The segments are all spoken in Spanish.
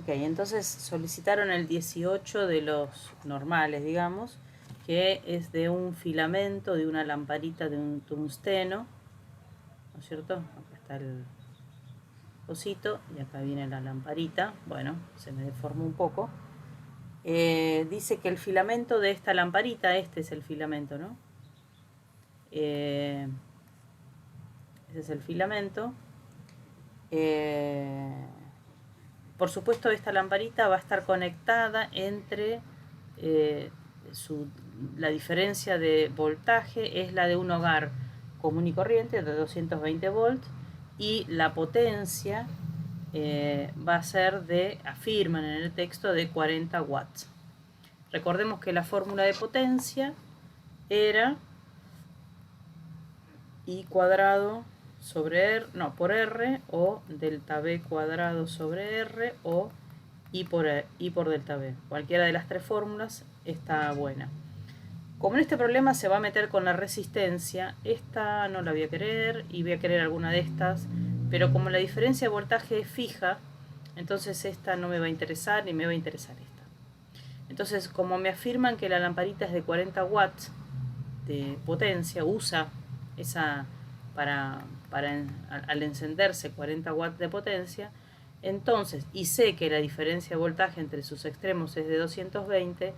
Ok, entonces solicitaron el 18 de los normales, digamos, que es de un filamento, de una lamparita de un tungsteno, ¿no es cierto? Acá está el cosito y acá viene la lamparita. Bueno, se me deformó un poco. Dice que el filamento de esta lamparita, este es el filamento, ¿no? Ese es el filamento. Por supuesto, esta lamparita va a estar conectada entre la diferencia de voltaje es la de un hogar común y corriente de 220 volts y la potencia va a ser de, afirman en el texto, de 40 watts. Recordemos que la fórmula de potencia era I cuadrado sobre R, no, por R, o delta B cuadrado sobre R, o I por delta B. Cualquiera de las tres fórmulas está buena. Como en este problema se va a meter con la resistencia, esta no la voy a querer y voy a querer alguna de estas, pero como la diferencia de voltaje es fija, entonces esta no me va a interesar ni me va a interesar esta. Entonces, como me afirman que la lamparita es de 40 watts de potencia, usa esa al encenderse 40 watts de potencia, entonces, y sé que la diferencia de voltaje entre sus extremos es de 220,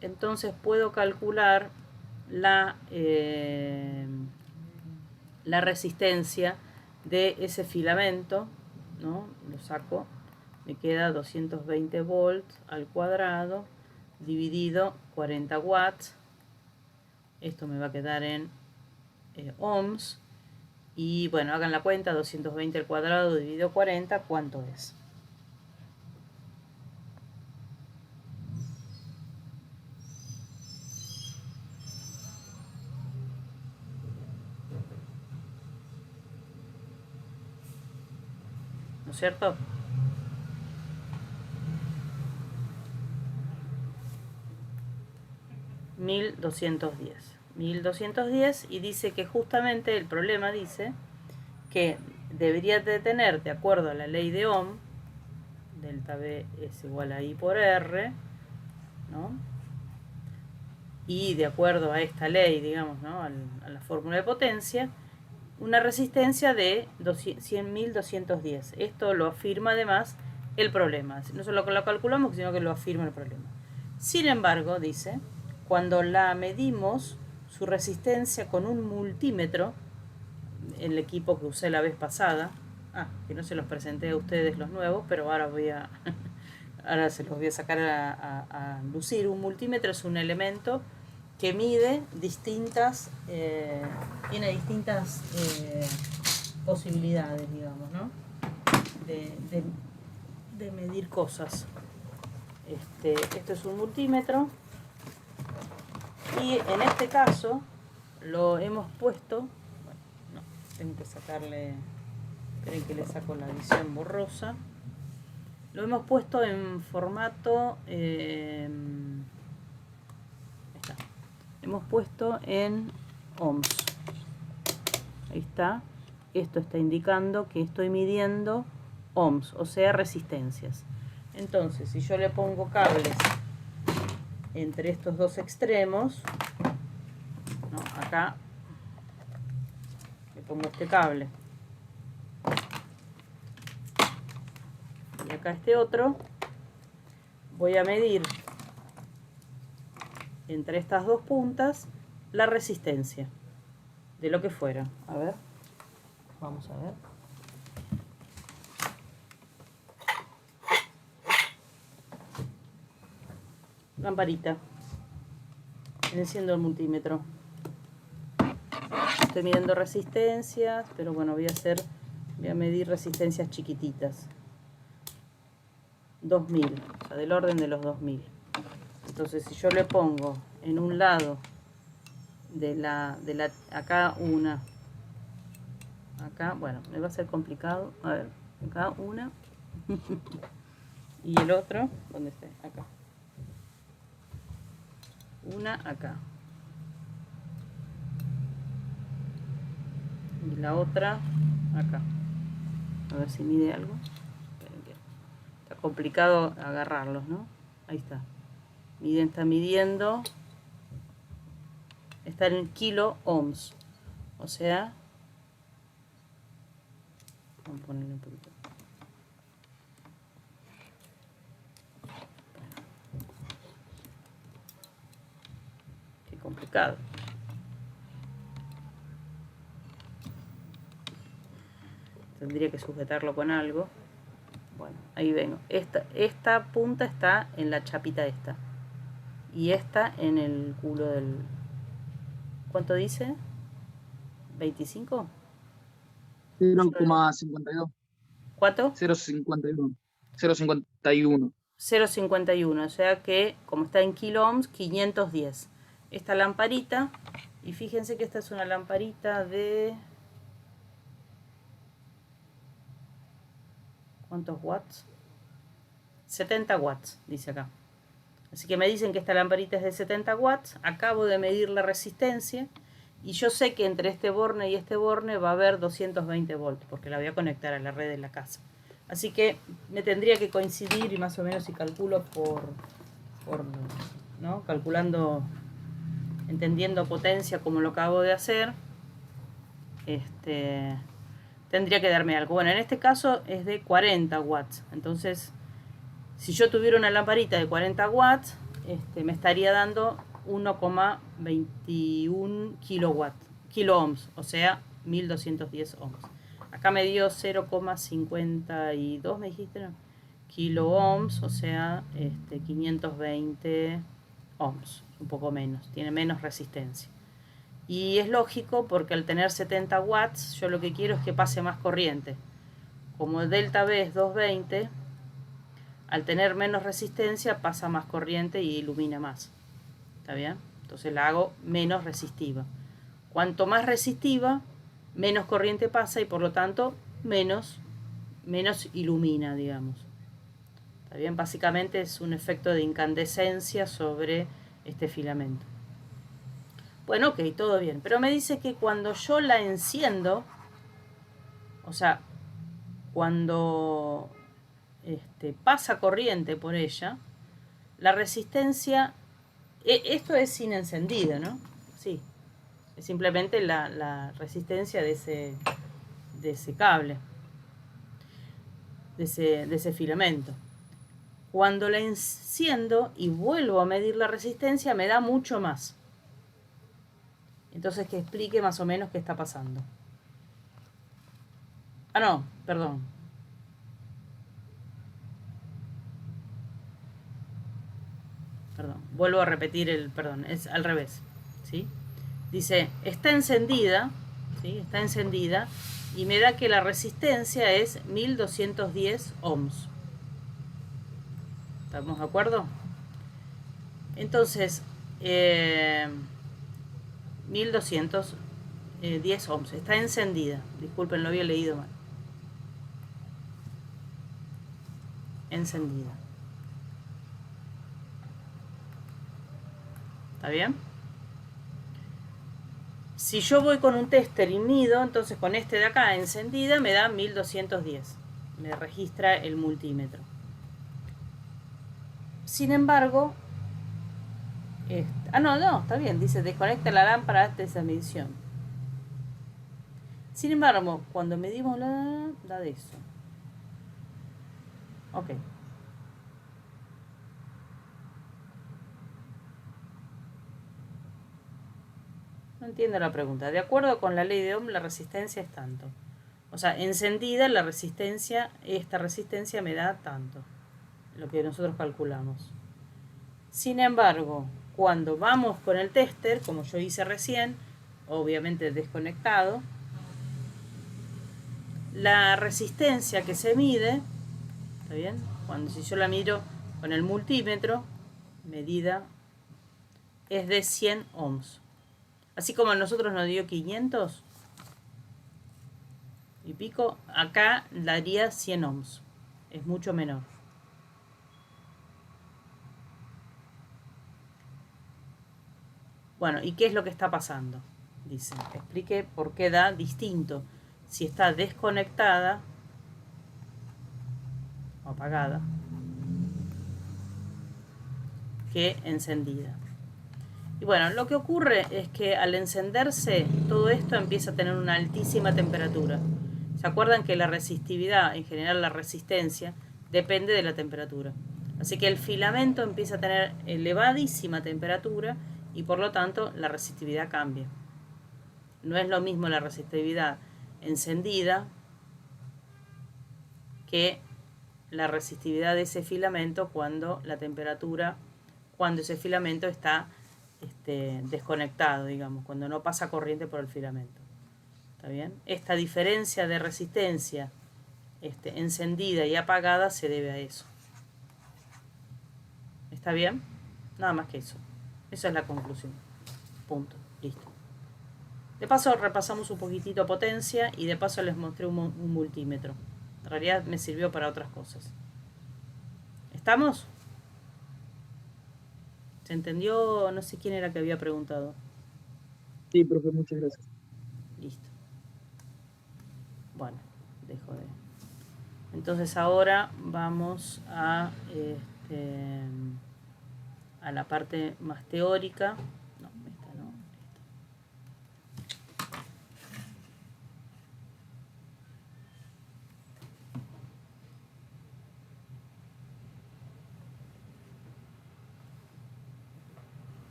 entonces puedo calcular la resistencia de ese filamento, ¿no? Lo saco, me queda 220 volts al cuadrado dividido 40 watts. Esto me va a quedar en ohms. Y bueno, hagan la cuenta, 220 al cuadrado dividido 40, ¿cuánto es? ¿No es cierto? $1210 y dice que justamente el problema dice que debería de tener, de acuerdo a la ley de Ohm, delta B es igual a I por R, ¿no? Y de acuerdo a esta ley, digamos, ¿no? a la fórmula de potencia, una resistencia de 100.210. Esto lo afirma además el problema. No solo lo calculamos, sino que lo afirma el problema. Sin embargo, dice, cuando la medimos, su resistencia con un multímetro, el equipo que usé la vez pasada, que no se los presenté a ustedes los nuevos, pero ahora ahora se los voy a sacar a lucir. Un multímetro es un elemento que mide tiene distintas posibilidades, digamos, ¿no? De medir cosas. Esto es un multímetro y en este caso lo hemos puesto, bueno, no, tengo que sacarle, esperen que le saco la visión borrosa, lo hemos puesto en formato, hemos puesto en ohms, ahí está, esto está indicando que estoy midiendo ohms, o sea resistencias. Entonces, si yo le pongo cables entre estos dos extremos, ¿no? Acá le pongo este cable y acá este otro, voy a medir entre estas dos puntas la resistencia de lo que fuera. A ver, vamos a ver. Lamparita, enciendo el multímetro, estoy midiendo resistencias, pero bueno, voy a medir resistencias chiquititas, 2000, o sea, del orden de los 2000. Entonces, si yo le pongo en un lado acá una, acá, bueno, me va a ser complicado, a ver, acá una y el otro, ¿dónde está? Acá. Una acá. Y la otra acá. A ver si mide algo. Está Está complicado agarrarlos, ¿no? Ahí está. Está midiendo. Está en kilo ohms. O sea, vamos a ponerle un poquito. Qué complicado. Tendría que sujetarlo con algo. Bueno, ahí vengo. Esta punta está en la chapita esta. Y esta en el culo del... ¿Cuánto dice? ¿25? 0,52. ¿Cuánto? 0,51. 0,51. 0,51, o sea que como está en kilo ohms, 510. Esta lamparita, y fíjense que esta es una lamparita de... ¿Cuántos watts? 70 watts, dice acá. Así que me dicen que esta lamparita es de 70 watts. Acabo de medir la resistencia. Y yo sé que entre este borne y este borne va a haber 220 volts, porque la voy a conectar a la red de la casa. Así que me tendría que coincidir, y más o menos si calculo ¿no? Calculando, entendiendo potencia como lo acabo de hacer, tendría que darme algo. Bueno, en este caso es de 40 watts. Entonces, si yo tuviera una lamparita de 40 watts, me estaría dando 1,21 kilo ohms, o sea, 1210 ohms. Acá me dio 0,52, me dijiste, ¿no? Kilo ohms, o sea, 520 ohms, un poco menos, tiene menos resistencia. Y es lógico porque al tener 70 watts, yo lo que quiero es que pase más corriente. Como el delta V es 220, al tener menos resistencia pasa más corriente y ilumina más. ¿Está bien? Entonces la hago menos resistiva. Cuanto más resistiva, menos corriente pasa y por lo tanto menos ilumina, digamos. ¿Está bien? Básicamente es un efecto de incandescencia sobre este filamento. Bueno, ok, todo bien. Pero me dice que cuando yo la enciendo, o sea, cuando pasa corriente por ella, la resistencia, esto es sin encendido, ¿no? Sí, es simplemente la resistencia de ese cable, de ese filamento. Cuando la enciendo y vuelvo a medir la resistencia, me da mucho más. Entonces que explique más o menos qué está pasando. Ah, no, perdón. Perdón, vuelvo a repetir perdón, es al revés, ¿sí? Dice, está encendida, ¿sí? Está encendida y me da que la resistencia es 1210 ohms. ¿Estamos de acuerdo? Entonces, 1210 ohms. Está encendida. Disculpen, lo había leído mal. Encendida. ¿Está bien? Si yo voy con un tester y mido, entonces con este de acá encendida me da 1210. Me registra el multímetro. Sin embargo, no, está bien, dice desconecta la lámpara hasta esa medición. Sin embargo, cuando medimos da de eso. Ok. No entiendo la pregunta. De acuerdo con la ley de Ohm, la resistencia es tanto. O sea, encendida la resistencia, esta resistencia me da tanto. Lo que nosotros calculamos. Sin embargo, cuando vamos con el tester, como yo hice recién, obviamente desconectado, la resistencia que se mide, ¿está bien? Si yo la miro con el multímetro, medida es de 100 ohms. Así como a nosotros nos dio 500 y pico, acá daría 100 ohms. Es mucho menor. Bueno, ¿y qué es lo que está pasando? Dice, explique por qué da distinto. Si está desconectada o apagada, que encendida. Y bueno, lo que ocurre es que al encenderse todo esto empieza a tener una altísima temperatura. ¿Se acuerdan que la resistividad, en general la resistencia, depende de la temperatura? Así que el filamento empieza a tener elevadísima temperatura y por lo tanto la resistividad cambia. No es lo mismo la resistividad encendida que la resistividad de ese filamento cuando la temperatura, cuando ese filamento está desconectado, digamos, cuando no pasa corriente por el filamento. ¿Está bien? Esta diferencia de resistencia encendida y apagada se debe a eso. ¿Está bien? Nada más que eso. Esa es la conclusión. Punto. Listo. De paso repasamos un poquitito potencia y de paso les mostré un multímetro. En realidad me sirvió para otras cosas. ¿Estamos? ¿Se entendió? No sé quién era que había preguntado. Sí, profe, muchas gracias. Listo. Bueno, dejo de... Entonces ahora vamos a la parte más teórica. No, esta no. Esta.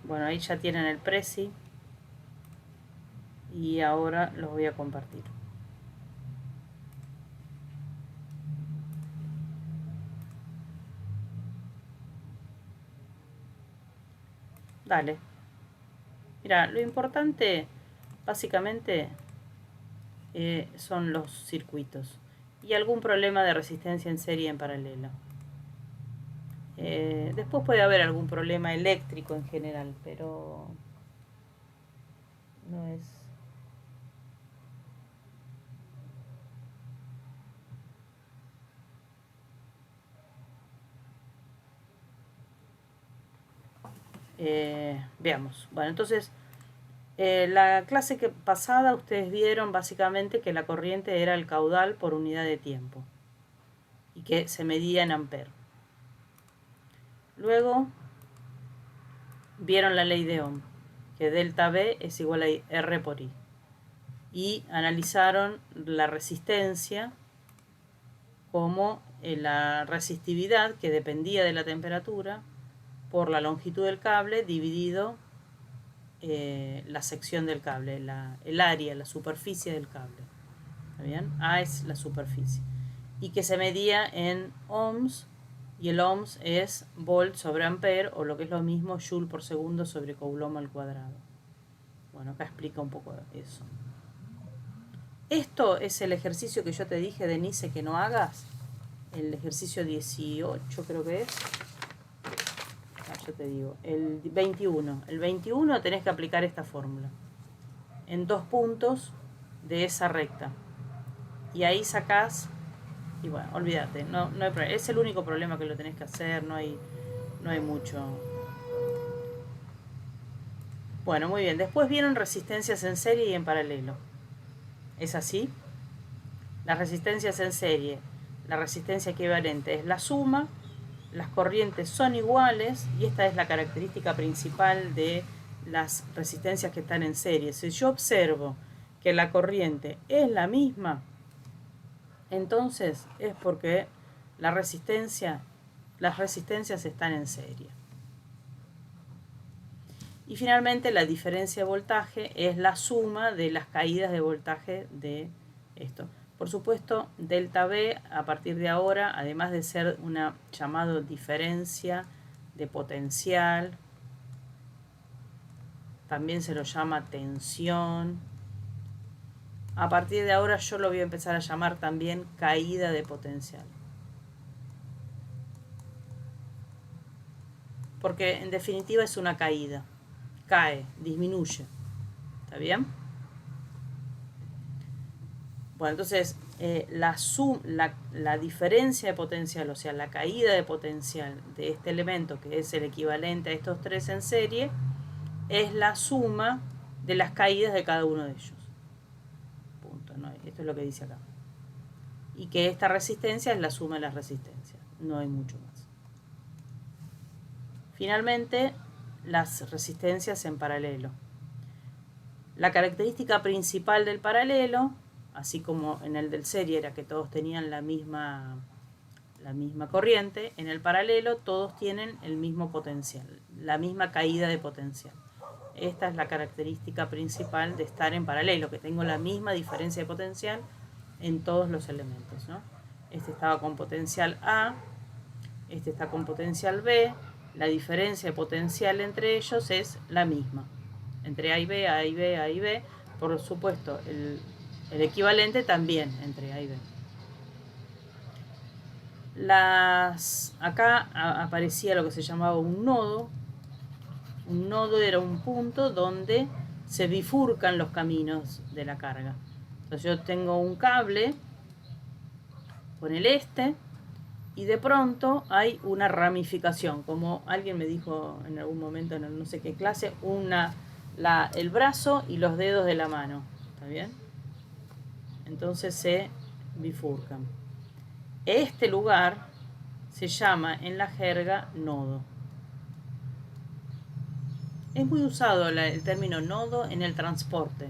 Bueno, ahí ya tienen el preci. Y ahora los voy a compartir. Dale. Mira, lo importante básicamente son los circuitos y algún problema de resistencia en serie en paralelo. Después puede haber algún problema eléctrico en general, pero no es... veamos. Bueno, entonces, la clase pasada ustedes vieron básicamente que la corriente era el caudal por unidad de tiempo y que se medía en amperes. Luego vieron la ley de Ohm, que delta V es igual a R por I. Y analizaron la resistencia como la resistividad que dependía de la temperatura por la longitud del cable dividido la sección del cable, el área, la superficie del cable. ¿Está bien? A es la superficie. Y que se medía en ohms, y el ohms es volt sobre ampere, o lo que es lo mismo, joule por segundo sobre coulomb al cuadrado. Bueno, acá explica un poco eso. Esto es el ejercicio que yo te dije, Denise, que no hagas. El ejercicio 18 creo que es. Yo te digo, el 21. El 21 tenés que aplicar esta fórmula en 2 puntos de esa recta. Y ahí sacás, y bueno, olvídate, no hay problema. Es el único problema que lo tenés que hacer, no hay mucho. Bueno, muy bien. Después vieron resistencias en serie y en paralelo. ¿Es así? Las resistencias en serie, la resistencia equivalente es la suma, las corrientes son iguales y esta es la característica principal de las resistencias que están en serie. Si yo observo que la corriente es la misma, entonces es porque las resistencias están en serie. Y finalmente la diferencia de voltaje es la suma de las caídas de voltaje de esto. Por supuesto, delta V a partir de ahora, además de ser una llamada diferencia de potencial, también se lo llama tensión. A partir de ahora yo lo voy a empezar a llamar también caída de potencial. Porque en definitiva es una caída. Cae, disminuye. ¿Está bien? Bueno, entonces la diferencia de potencial, o sea, la caída de potencial de este elemento, que es el equivalente a estos tres en serie, es la suma de las caídas de cada uno de ellos. Punto, ¿no? Esto es lo que dice acá. y que esta resistencia es la suma de las resistencias. No hay mucho más. Finalmente, las resistencias en paralelo. La característica principal del paralelo, así como en el del serie era que todos tenían la misma corriente, en el paralelo todos tienen el mismo potencial, la misma caída de potencial. Esta es la característica principal de estar en paralelo, que tengo la misma diferencia de potencial en todos los elementos, ¿no? Este estaba con potencial A, este está con potencial B, la diferencia de potencial entre ellos es la misma. Entre A y B, A y B, A y B, por supuesto, el equivalente también entre A y B. Acá aparecía lo que se llamaba un nodo. Un nodo era un punto donde se bifurcan los caminos de la carga. Entonces yo tengo un cable con el este y de pronto hay una ramificación, como alguien me dijo en algún momento en no sé qué clase, el brazo y los dedos de la mano, ¿está bien? Entonces se bifurcan. Este lugar se llama en la jerga nodo. Es muy usado el término nodo en el transporte.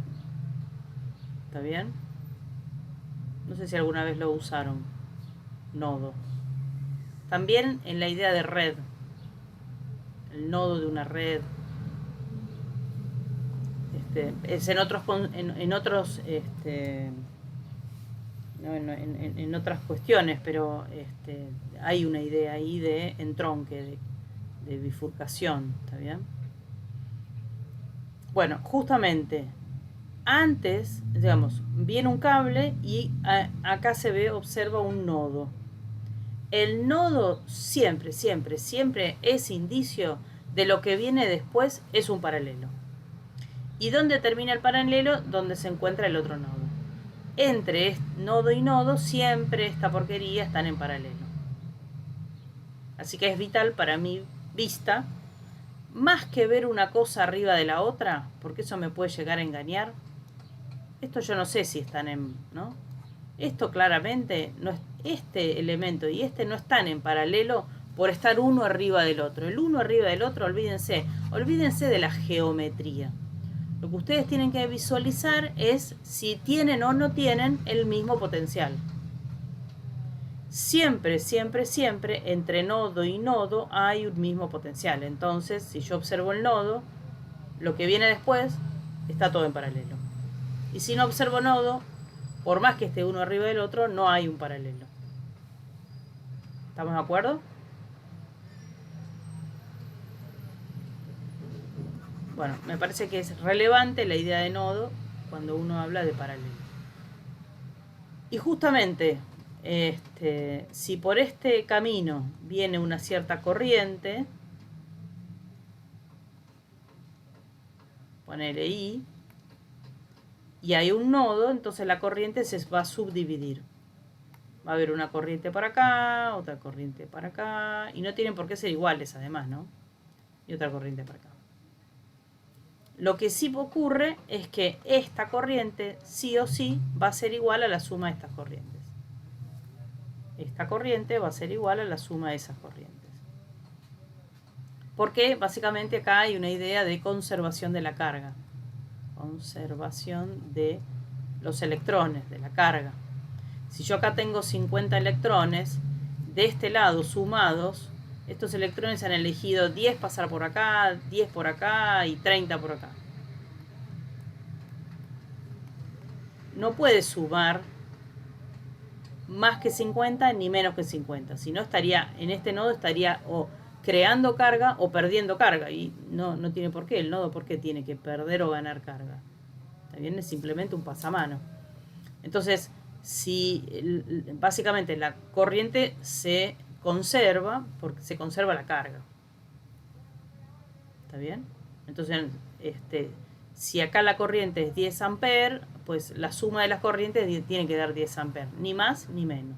¿Está bien? No sé si alguna vez lo usaron. Nodo. También en la idea de red. El nodo de una red. Es en otras cuestiones, pero hay una idea ahí de entronque, de bifurcación. ¿Está bien? Bueno, justamente antes, digamos, viene un cable y acá observa un nodo. El nodo siempre es indicio de lo que viene después, es un paralelo. ¿Y dónde termina el paralelo? Donde se encuentra el otro nodo. Entre nodo y nodo siempre esta porquería están en paralelo. Así que es vital para mi vista, más que ver una cosa arriba de la otra, porque eso me puede llegar a engañar. Esto yo no sé si están ¿no? Esto claramente, este elemento y este no están en paralelo por estar uno arriba del otro. El uno arriba del otro, olvídense de la geometría. Lo que ustedes tienen que visualizar es si tienen o no tienen el mismo potencial. Siempre, entre nodo y nodo hay un mismo potencial. Entonces, si yo observo el nodo, lo que viene después está todo en paralelo. Y si no observo nodo, por más que esté uno arriba del otro, no hay un paralelo. ¿Estamos de acuerdo? Bueno, me parece que es relevante la idea de nodo cuando uno habla de paralelo. Y justamente, si por este camino viene una cierta corriente, ponele I, y hay un nodo, entonces la corriente se va a subdividir. Va a haber una corriente para acá, otra corriente para acá, y no tienen por qué ser iguales además, ¿no? Y otra corriente para acá. Lo que sí ocurre es que esta corriente sí o sí va a ser igual a la suma de estas corrientes. Esta corriente va a ser igual a la suma de esas corrientes. Porque básicamente acá hay una idea de conservación de la carga. Conservación de los electrones, de la carga. Si yo acá tengo 50 electrones, de este lado sumados, estos electrones han elegido 10 pasar por acá, 10 por acá y 30 por acá. No puede sumar más que 50 ni menos que 50. Si no, en este nodo estaría o creando carga o perdiendo carga. Y no tiene por qué. El nodo, ¿por qué tiene que perder o ganar carga? También es simplemente un pasamano. Entonces, básicamente la corriente se conserva porque se conserva la carga. ¿Está bien? Entonces, si acá la corriente es 10 amperes, pues la suma de las corrientes tiene que dar 10 amperes, ni más ni menos.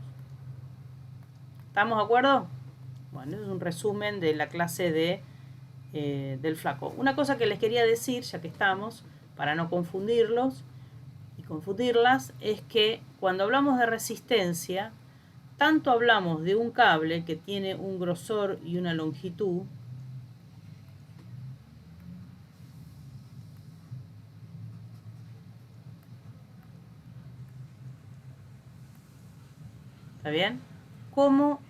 ¿Estamos de acuerdo? Bueno, es un resumen de la clase del flaco. Una cosa que les quería decir, ya que estamos, para no confundirlos, confundirlas es que cuando hablamos de resistencia, tanto hablamos de un cable que tiene un grosor y una longitud, ¿está bien? Como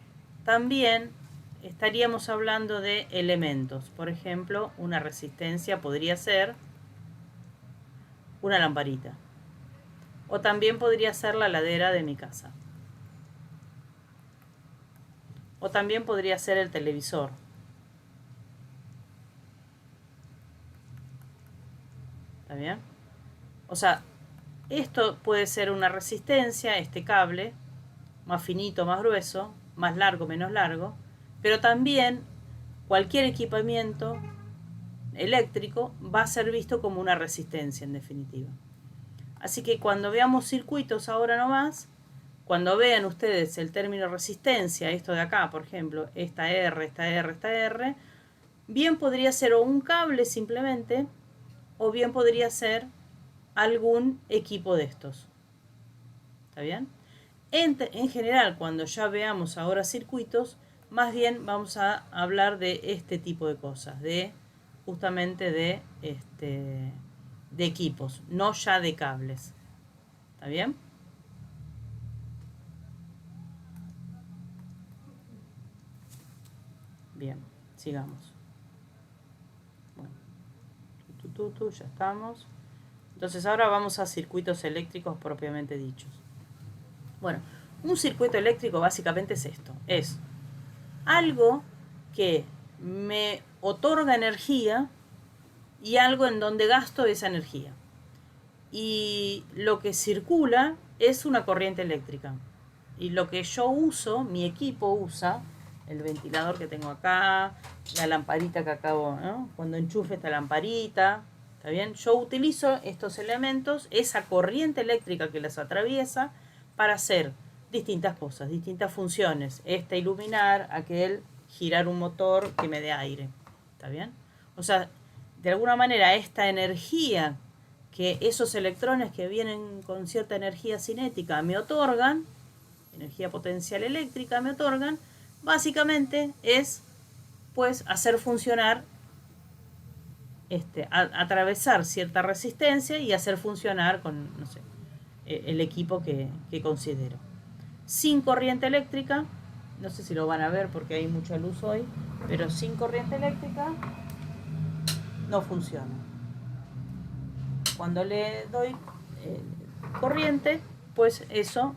también estaríamos hablando de elementos. Por ejemplo, una resistencia podría ser una lamparita. O también podría ser la ladera de mi casa. O también podría ser el televisor. ¿Está bien? O sea, esto puede ser una resistencia, este cable, más finito, más grueso, más largo, menos largo, pero también cualquier equipamiento eléctrico va a ser visto como una resistencia en definitiva. Así que cuando veamos circuitos ahora nomás, cuando vean ustedes el término resistencia, esto de acá, por ejemplo, esta R, esta R, esta R, bien podría ser o un cable simplemente, o bien podría ser algún equipo de estos. ¿Está bien? En general, cuando ya veamos ahora circuitos, más bien vamos a hablar de este tipo de cosas, de justamente de equipos, no ya de cables. ¿Está bien? Bien, sigamos. Bueno, ya estamos. Entonces ahora vamos a circuitos eléctricos propiamente dichos. Bueno, un circuito eléctrico básicamente es esto. Es algo que me otorga energía y algo en donde gasto esa energía. Y lo que circula es una corriente eléctrica. Y lo que yo uso, mi equipo usa, el ventilador que tengo acá, la lamparita que acabo, ¿no? Cuando enchufe esta lamparita, ¿está bien? Yo utilizo estos elementos, esa corriente eléctrica que las atraviesa, para hacer distintas cosas, distintas funciones. Iluminar, aquel girar un motor que me dé aire, ¿está bien? O sea, de alguna manera esta energía que esos electrones que vienen con cierta energía cinética me otorgan, energía potencial eléctrica me otorgan, básicamente es pues hacer funcionar, atravesar cierta resistencia y hacer funcionar con, no sé, el equipo que considero. Sin corriente eléctrica, no sé si lo van a ver porque hay mucha luz hoy, pero sin corriente eléctrica no funciona. Cuando le doy corriente, pues eso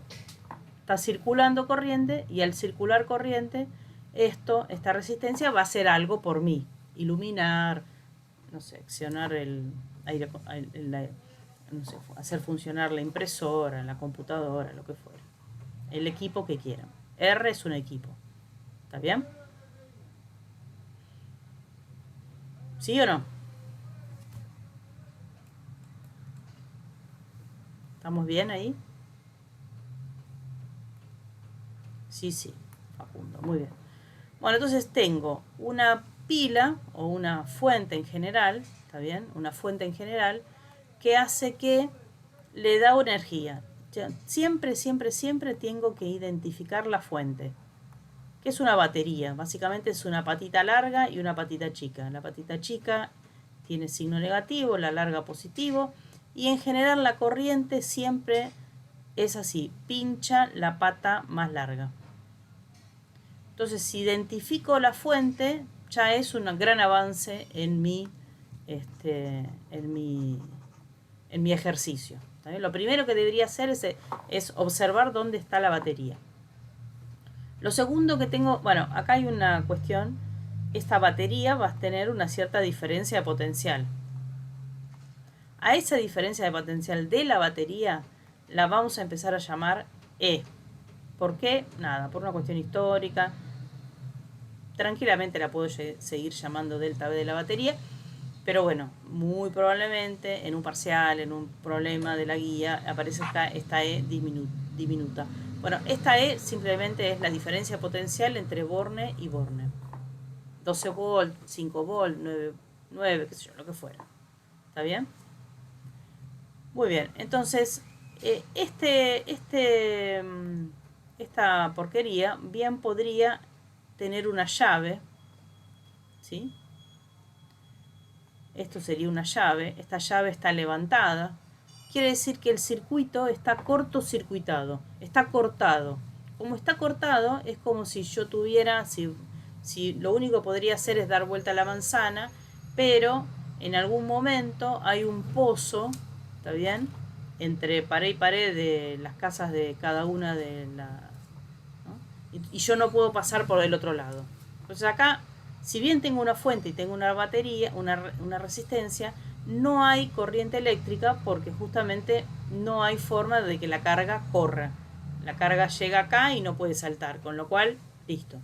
está circulando corriente, y al circular corriente, esta resistencia va a hacer algo por mí. Iluminar, no sé, accionar el aire, no sé, hacer funcionar la impresora, la computadora, lo que fuera. El equipo que quieran. R es un equipo. ¿Está bien? ¿Sí o no? ¿Estamos bien ahí? Sí, Facundo, muy bien. Bueno, entonces tengo una pila o una fuente en general, ¿está bien? Una fuente en general que hace que le da energía. Siempre tengo que identificar la fuente, que es una batería. Básicamente es una patita larga y una patita chica. La patita chica tiene signo negativo, la larga positivo, y en general la corriente siempre es así, pincha la pata más larga. Entonces, si identifico la fuente, ya es un gran avance en mi ejercicio. ¿También? Lo primero que debería hacer es observar dónde está la batería. Lo segundo que tengo, bueno, acá hay una cuestión. Esta batería va a tener una cierta diferencia de potencial. A esa diferencia de potencial de la batería la vamos a empezar a llamar E. ¿Por qué? Nada, por una cuestión histórica. Tranquilamente la puedo seguir llamando delta V de la batería, pero bueno, muy probablemente en un parcial, en un problema de la guía, aparece esta E diminuta. Bueno, esta E simplemente es la diferencia potencial entre borne y borne. 12 volt, 5 volt, 9, qué sé yo, lo que fuera. ¿Está bien? Muy bien, entonces esta porquería bien podría tener una llave, ¿sí? Esto sería una llave, esta llave está levantada, quiere decir que el circuito está cortocircuitado, está cortado. Como está cortado, es como si yo tuviera, si lo único que podría hacer es dar vuelta a la manzana, pero en algún momento hay un pozo, ¿está bien? Entre pared y pared de las casas de cada una de las... ¿no? Y yo no puedo pasar por el otro lado. Entonces acá, si bien tengo una fuente y tengo una batería, una resistencia, no hay corriente eléctrica porque justamente no hay forma de que la carga corra. La carga llega acá y no puede saltar, con lo cual, listo.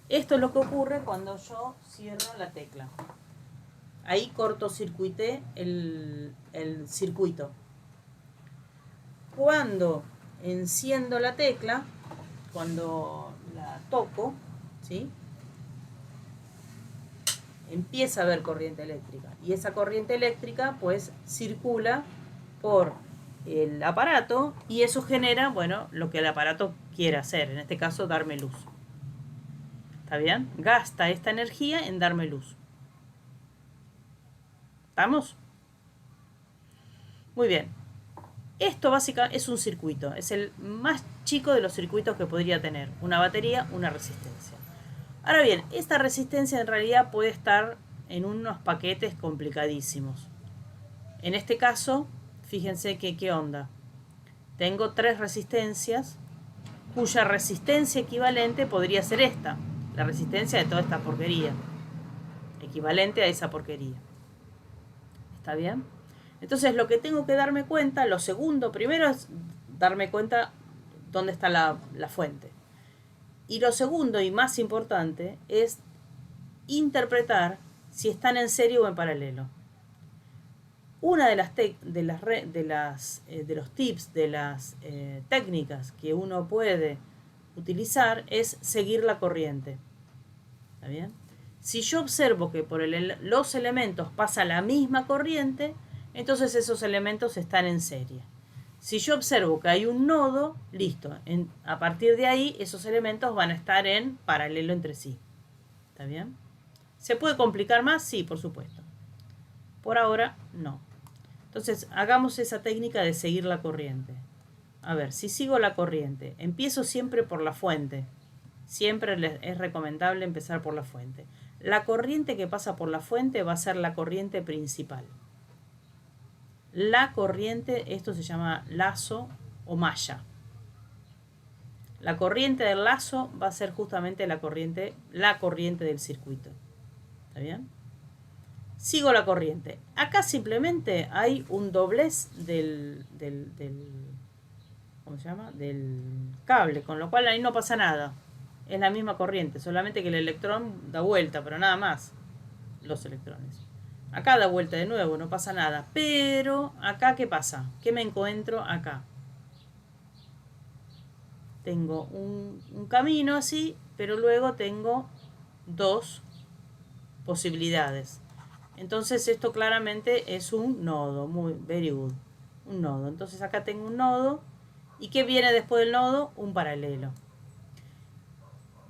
Esto es lo que ocurre cuando yo cierro la tecla. Ahí cortocircuité el circuito. Cuando enciendo la tecla, cuando la toco, ¿sí? Empieza a haber corriente eléctrica. Y esa corriente eléctrica, pues, circula por el aparato y eso genera, bueno, lo que el aparato quiere hacer. En este caso, darme luz. ¿Está bien? Gasta esta energía en darme luz. ¿Estamos? Muy bien. Esto básicamente es un circuito. Es el más chico de los circuitos que podría tener. Una batería, una resistencia. Ahora bien, esta resistencia en realidad puede estar en unos paquetes complicadísimos. En este caso, fíjense que qué onda. Tengo 3 resistencias cuya resistencia equivalente podría ser esta, la resistencia de toda esta porquería, equivalente a esa porquería. ¿Está bien? Entonces lo que tengo que darme cuenta, lo segundo, primero es darme cuenta dónde está la fuente. Y lo segundo y más importante es interpretar si están en serio o en paralelo. Una de los tips, de las técnicas que uno puede utilizar es seguir la corriente. ¿Está bien? Si yo observo que por los elementos pasa la misma corriente, entonces esos elementos están en serie. Si yo observo que hay un nodo, listo. A partir de ahí, esos elementos van a estar en paralelo entre sí. ¿Está bien? ¿Se puede complicar más? Sí, por supuesto. Por ahora, no. Entonces, hagamos esa técnica de seguir la corriente. A ver, si sigo la corriente, empiezo siempre por la fuente. Siempre es recomendable empezar por la fuente. La corriente que pasa por la fuente va a ser la corriente principal. La corriente, esto se llama lazo o malla. La corriente del lazo va a ser justamente la corriente del circuito. ¿Está bien? Sigo la corriente. Acá simplemente hay un doblez ¿cómo se llama? Del cable, con lo cual ahí no pasa nada. Es la misma corriente, solamente que el electrón da vuelta, pero nada más. Los electrones. Acá da vuelta de nuevo, no pasa nada. Pero acá, ¿qué pasa? ¿Qué me encuentro acá? Tengo un camino así, pero luego tengo 2 posibilidades. Entonces esto claramente es un nodo, very good. Un nodo. Entonces acá tengo un nodo. ¿Y qué viene después del nodo? Un paralelo.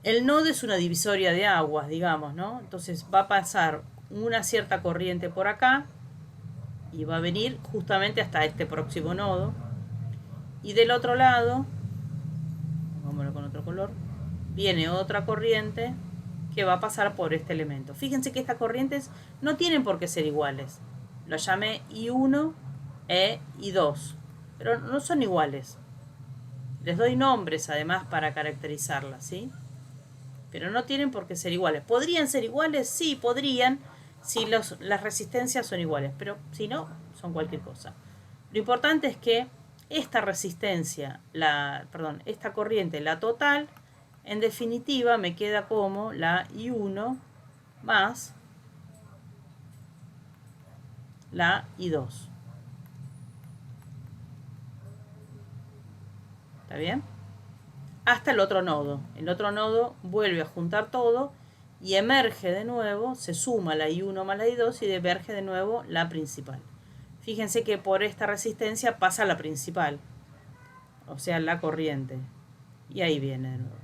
El nodo es una divisoria de aguas, digamos, ¿no? Entonces va a pasar una cierta corriente por acá y va a venir justamente hasta este próximo nodo. Y del otro lado, vámonos con otro color, viene otra corriente que va a pasar por este elemento. Fíjense que estas corrientes no tienen por qué ser iguales. Lo llamé I1 e I2, pero no son iguales. Les doy nombres además para caracterizarlas, ¿sí? Pero no tienen por qué ser iguales. ¿Podrían ser iguales? Sí, podrían, si las resistencias son iguales, pero si no, son cualquier cosa. Lo importante es que esta resistencia, esta corriente, la total, en definitiva me queda como la I1 más la I2. ¿Está bien? Hasta el otro nodo. El otro nodo vuelve a juntar todo y emerge de nuevo, se suma la I1 más la I2 y emerge de nuevo la principal. Fíjense que por esta resistencia pasa la principal, o sea, la corriente. Y ahí viene de nuevo.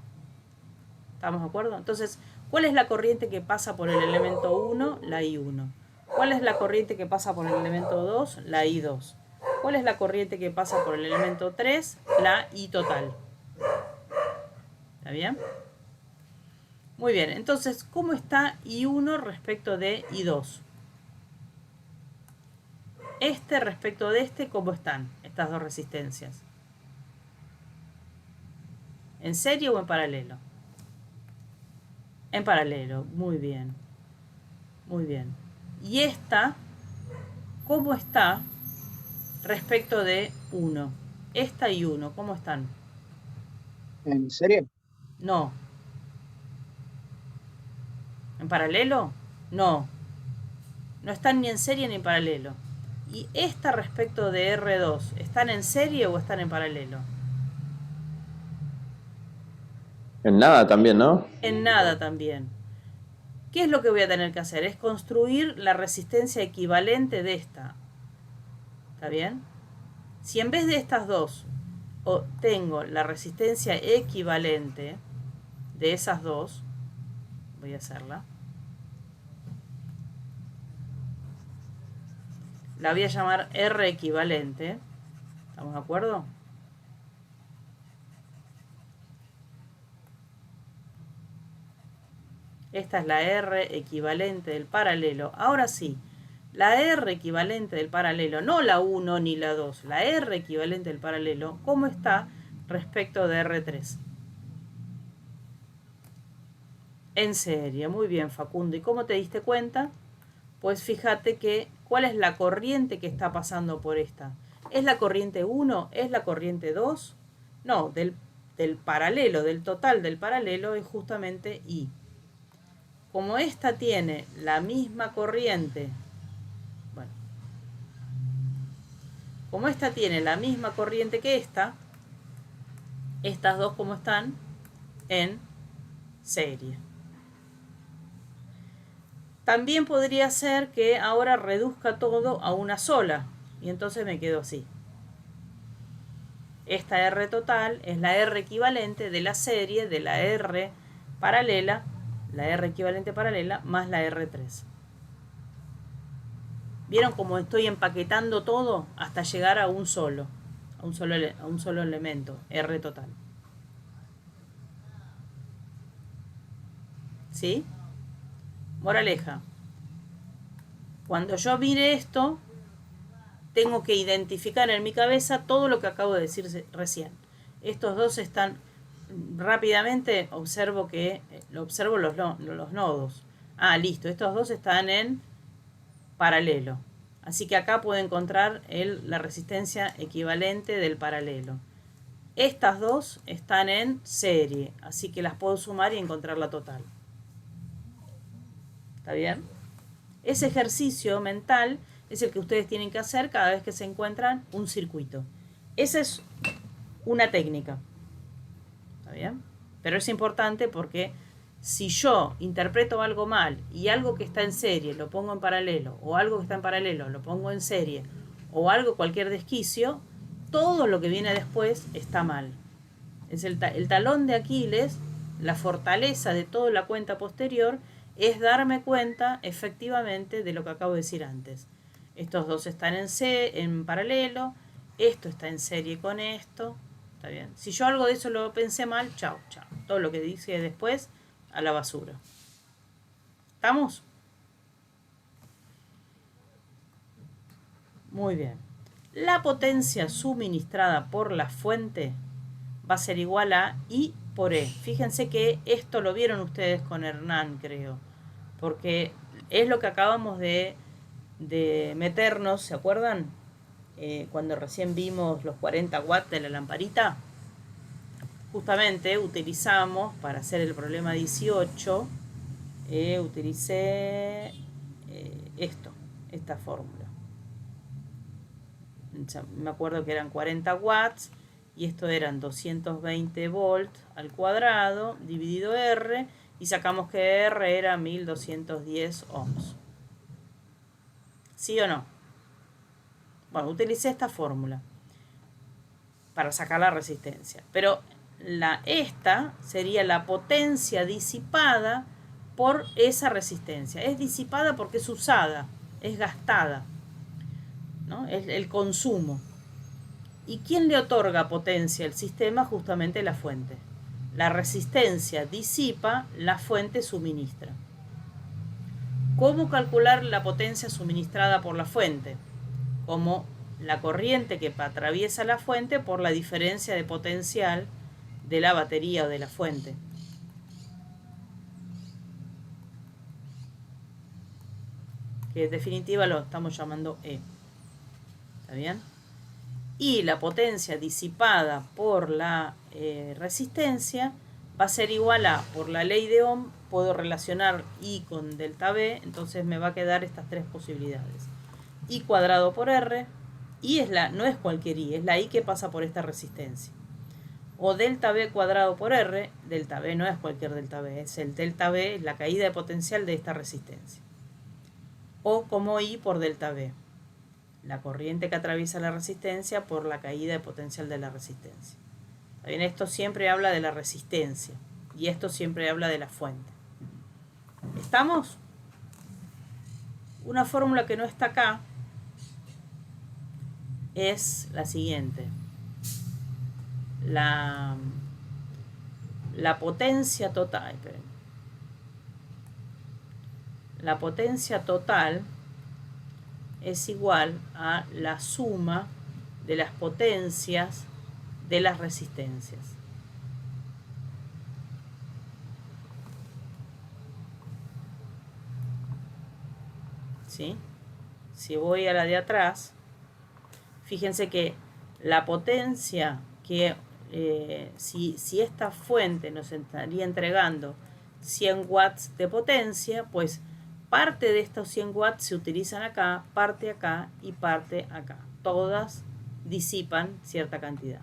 ¿Estamos de acuerdo? Entonces, ¿cuál es la corriente que pasa por el elemento 1? La I1. ¿Cuál es la corriente que pasa por el elemento 2? La I2. ¿Cuál es la corriente que pasa por el elemento 3? La I total. ¿Está bien? Muy bien, entonces, ¿cómo está I1 respecto de I2? Este respecto de este, ¿cómo están estas dos resistencias? ¿En serie o en paralelo? En paralelo, muy bien. Muy bien. Y esta, ¿cómo está respecto de 1? Esta y 1, ¿cómo están? ¿En serie? No. ¿En paralelo? No. No están ni en serie ni en paralelo. ¿Y esta respecto de R2, están en serie o están en paralelo? En nada también, ¿no? En nada también. ¿Qué es lo que voy a tener que hacer? Es construir la resistencia equivalente de esta. ¿Está bien? Si en vez de estas dos tengo la resistencia equivalente de esas dos, voy a hacerla. La voy a llamar R equivalente. ¿Estamos de acuerdo? Esta es la R equivalente del paralelo. Ahora sí, la R equivalente del paralelo, no la 1 ni la 2, la R equivalente del paralelo, ¿cómo está respecto de R3? En serie, muy bien, Facundo. ¿Y cómo te diste cuenta? Pues fíjate que, ¿cuál es la corriente que está pasando por esta? ¿Es la corriente 1? ¿Es la corriente 2? No, del paralelo, del total del paralelo es justamente I. Como esta tiene la misma corriente, bueno, como esta tiene la misma corriente que esta, estas dos como están en serie. También podría ser que ahora reduzca todo a una sola y entonces me quedo así. Esta R total es la R equivalente de la serie de la R paralela, la R equivalente paralela más la R3. ¿Vieron cómo estoy empaquetando todo hasta llegar a un solo elemento, R total? ¿Sí? Moraleja. Cuando yo mire esto, tengo que identificar en mi cabeza todo lo que acabo de decir recién. Estos dos están rápidamente, observo los nodos. Ah, listo, estos dos están en paralelo. Así que acá puedo encontrar la resistencia equivalente del paralelo. Estas dos están en serie, así que las puedo sumar y encontrar la total. ¿Está bien? Ese ejercicio mental es el que ustedes tienen que hacer cada vez que se encuentran un circuito. Esa es una técnica. ¿Está bien? Pero es importante porque si yo interpreto algo mal y algo que está en serie lo pongo en paralelo, o algo que está en paralelo lo pongo en serie, o algo, cualquier desquicio, todo lo que viene después está mal. Es el talón de Aquiles, la fortaleza de toda la cuenta posterior, es darme cuenta efectivamente de lo que acabo de decir antes. Estos dos están en paralelo, esto está en serie con esto. Está bien. Si yo algo de eso lo pensé mal, chao, chao. Todo lo que dice después, a la basura. ¿Estamos? Muy bien. La potencia suministrada por la fuente va a ser igual a I por E. Fíjense que esto lo vieron ustedes con Hernán, creo. Porque es lo que acabamos de meternos, ¿se acuerdan? Cuando recién vimos los 40 watts de la lamparita. Justamente utilizamos, para hacer el problema 18, utilicé esta fórmula. Me acuerdo que eran 40 watts y esto eran 220 volts al cuadrado dividido R y sacamos que R era 1210 ohms. ¿Sí o no? Bueno, utilicé esta fórmula para sacar la resistencia. Pero esta sería la potencia disipada por esa resistencia. Es disipada porque es usada, es gastada, ¿no? Es el consumo. ¿Y quién le otorga potencia al sistema? Justamente la fuente. La resistencia disipa, la fuente suministra. ¿Cómo calcular la potencia suministrada por la fuente? Como la corriente que atraviesa la fuente por la diferencia de potencial de la batería o de la fuente. Que en definitiva lo estamos llamando E. ¿Está bien? Y la potencia disipada por la resistencia va a ser igual a, por la ley de Ohm, puedo relacionar I con delta V, entonces me va a quedar estas tres posibilidades. I cuadrado por R, I no es cualquier I, es la I que pasa por esta resistencia. O delta V cuadrado por R, delta V no es cualquier delta V, es el delta V, la caída de potencial de esta resistencia. O como I por delta V, la corriente que atraviesa la resistencia por la caída de potencial de la resistencia. Bien, esto siempre habla de la resistencia y esto siempre habla de la fuente. ¿Estamos? Una fórmula que no está acá es la siguiente. La potencia total. La potencia total es igual a la suma de las potencias de las resistencias. ¿Sí? Si voy a la de atrás, fíjense que la potencia que si esta fuente nos estaría entregando 100 watts de potencia, pues parte de estos 100 watts se utilizan acá y parte acá. Todas disipan cierta cantidad.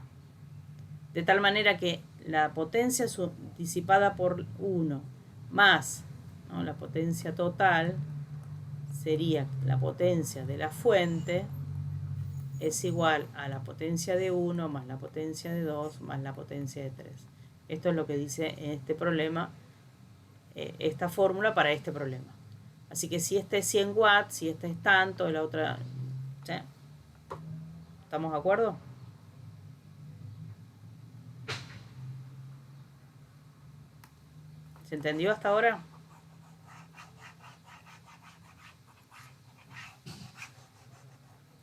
De tal manera que la potencia disipada por 1 más, ¿no?, la potencia total sería la potencia de la fuente es igual a la potencia de 1 más la potencia de 2 más la potencia de 3. Esto es lo que dice en este problema, esta fórmula para este problema. Así que si este es 100 watts, si este es tanto, la otra... ¿sí? ¿Estamos de acuerdo? ¿Se entendió hasta ahora?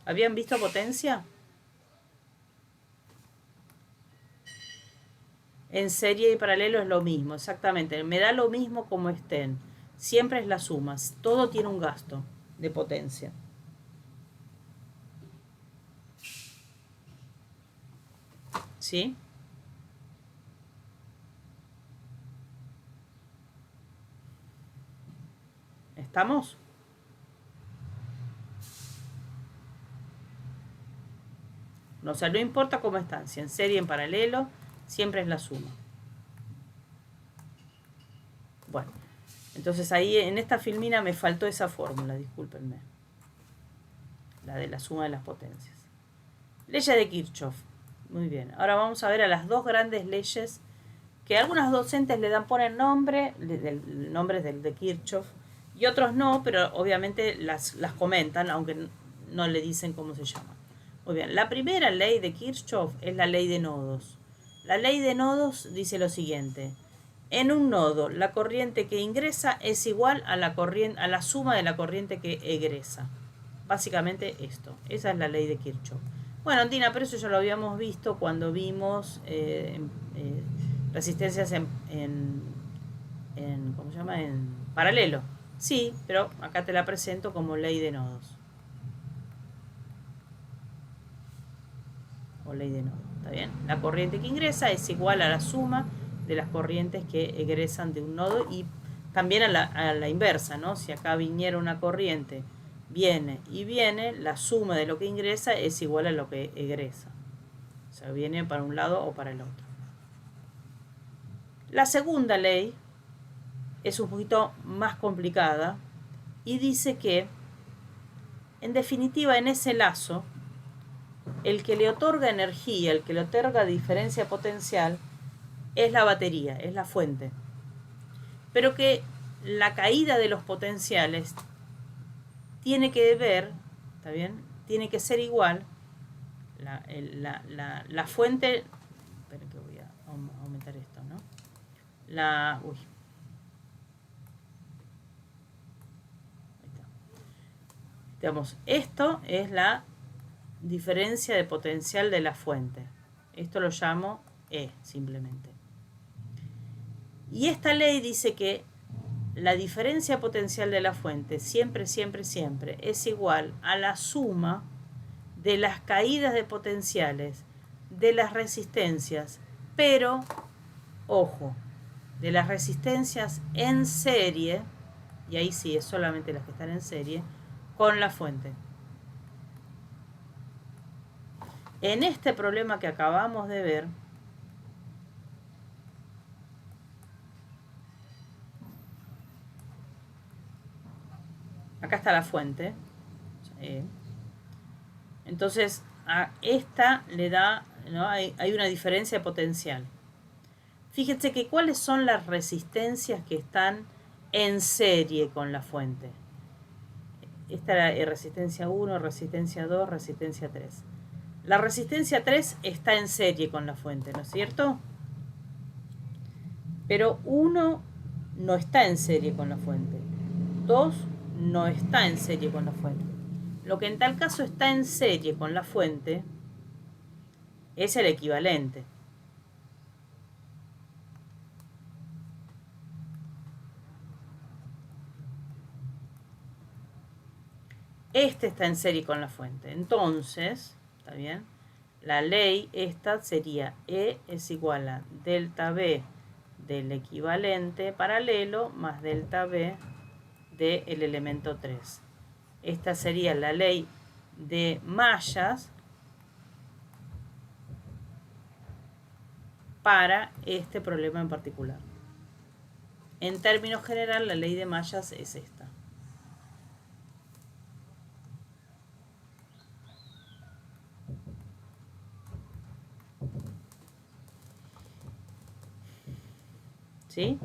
¿Habían visto potencia? En serie y paralelo es lo mismo, exactamente. Me da lo mismo como estén. Siempre es la suma. Todo tiene un gasto de potencia. ¿Sí? ¿Estamos? O sea, no importa cómo están, si en serie, en paralelo, siempre es la suma. Bueno, entonces ahí en esta filmina me faltó esa fórmula, discúlpenme. La de la suma de las potencias. Leyes de Kirchhoff. Muy bien, ahora vamos a ver a las dos grandes leyes que algunos docentes le ponen nombres de Kirchhoff y otros no, pero obviamente las comentan, aunque no le dicen cómo se llama. Muy bien, la primera ley de Kirchhoff es la ley de nodos. La ley de nodos dice lo siguiente: en un nodo la corriente que ingresa es igual a la suma de la corriente que egresa. Básicamente esto, esa es la ley de Kirchhoff. Bueno, Dina, pero eso ya lo habíamos visto cuando vimos resistencias ¿cómo se llama? En paralelo. Sí, pero acá te la presento como ley de nodos. O ley de nodo, ¿está bien? La corriente que ingresa es igual a la suma de las corrientes que egresan de un nodo y también a la inversa, ¿no? Si acá viniera una corriente, viene, la suma de lo que ingresa es igual a lo que egresa. O sea, viene para un lado o para el otro. La segunda ley es un poquito más complicada y dice que, en definitiva, en ese lazo, el que le otorga energía, el que le otorga diferencia potencial, es la batería, es la fuente. Pero que la caída de los potenciales tiene que ver, ¿está bien? Tiene que ser igual. La fuente, esperen que voy a aumentar esto, ¿no? Uy. Ahí está. Digamos, esto es la diferencia de potencial de la fuente. Esto lo llamo E, simplemente. Y esta ley dice que la diferencia potencial de la fuente siempre, siempre, siempre es igual a la suma de las caídas de potenciales de las resistencias, pero, ojo, de las resistencias en serie, y ahí sí es solamente las que están en serie, con la fuente. En este problema que acabamos de ver, acá está la fuente, entonces a esta le da, ¿no? Hay una diferencia de potencial. Fíjense que cuáles son las resistencias que están en serie con la fuente. Esta es resistencia 1, resistencia 2, resistencia 3. La resistencia 3 está en serie con la fuente, ¿no es cierto? Pero 1 no está en serie con la fuente. 2 no está en serie con la fuente. Lo que en tal caso está en serie con la fuente es el equivalente. Este está en serie con la fuente. Entonces, ¿está bien? La ley esta sería E es igual a delta B del equivalente paralelo más delta B del elemento 3. Esta sería la ley de mallas para este problema en particular. En términos generales, la ley de mallas es esta. ¿Sí?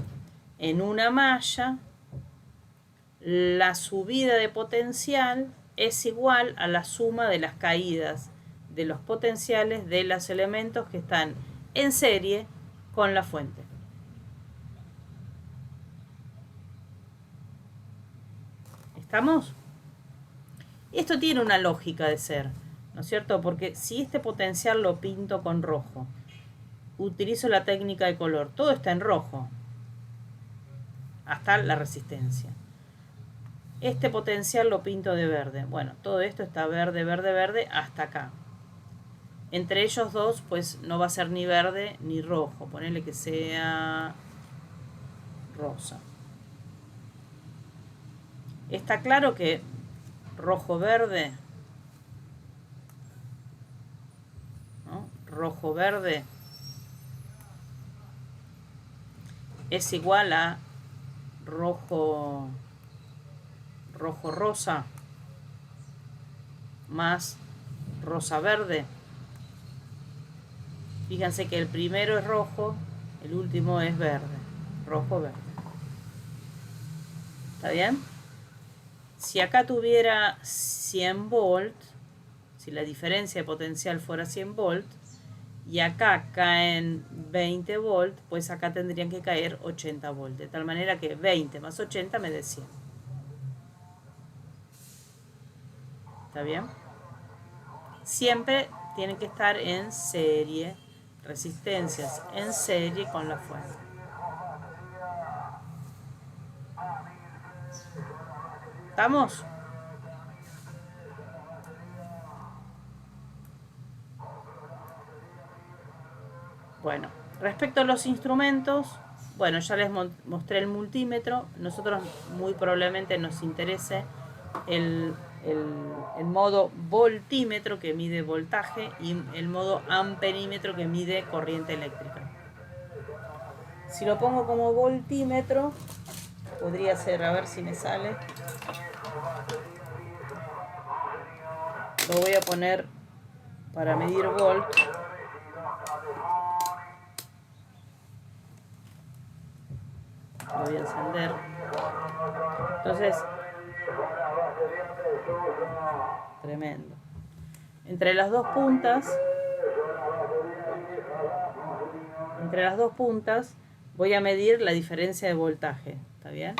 En una malla, la subida de potencial es igual a la suma de las caídas de los potenciales de los elementos que están en serie con la fuente. ¿Estamos? Esto tiene una lógica de ser, ¿no es cierto? Porque si este potencial lo pinto con rojo, utilizo la técnica de color, todo está en rojo, hasta la resistencia. Este potencial lo pinto de verde. Bueno, todo esto está verde, verde, verde, hasta acá. Entre ellos dos, pues no va a ser ni verde ni rojo. Ponele que sea rosa. Está claro que rojo-verde, ¿no? Rojo-verde es igual a rojo-rosa más rosa-verde. Fíjense que el primero es rojo, el último es verde. Rojo-verde. ¿Está bien? Si acá tuviera 100 volts, si la diferencia de potencial fuera 100 volts, y acá caen 20 volts, pues acá tendrían que caer 80 volts. De tal manera que 20 más 80 me dé 100. ¿Está bien? Siempre tienen que estar en serie, resistencias en serie con la fuente. ¿Estamos? Bueno, respecto a los instrumentos, bueno, ya les mostré el multímetro. Nosotros muy probablemente nos interese el modo voltímetro, que mide voltaje, y el modo amperímetro, que mide corriente eléctrica. Si lo pongo como voltímetro, podría ser, a ver si me sale. Lo voy a poner para medir volt. Lo voy a encender. Entonces, tremendo. Entre las dos puntas voy a medir la diferencia de voltaje, ¿está bien?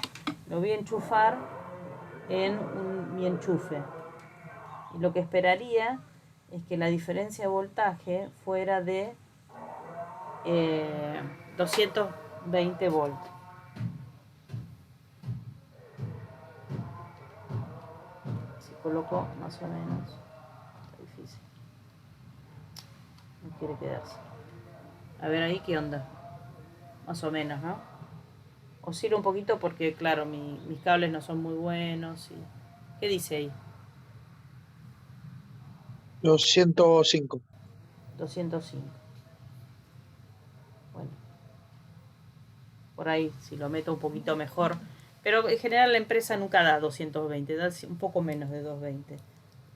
Lo voy a enchufar en mi enchufe. Y lo que esperaría es que la diferencia de voltaje fuera de 220 volts. Si coloco más o menos, está difícil. No quiere quedarse. A ver ahí qué onda. Más o menos, ¿no? Oscila un poquito porque, claro, mis cables no son muy buenos. ¿Qué dice ahí? 205. 205. Bueno, por ahí, si lo meto un poquito mejor. Pero en general la empresa nunca da 220, da un poco menos de 220.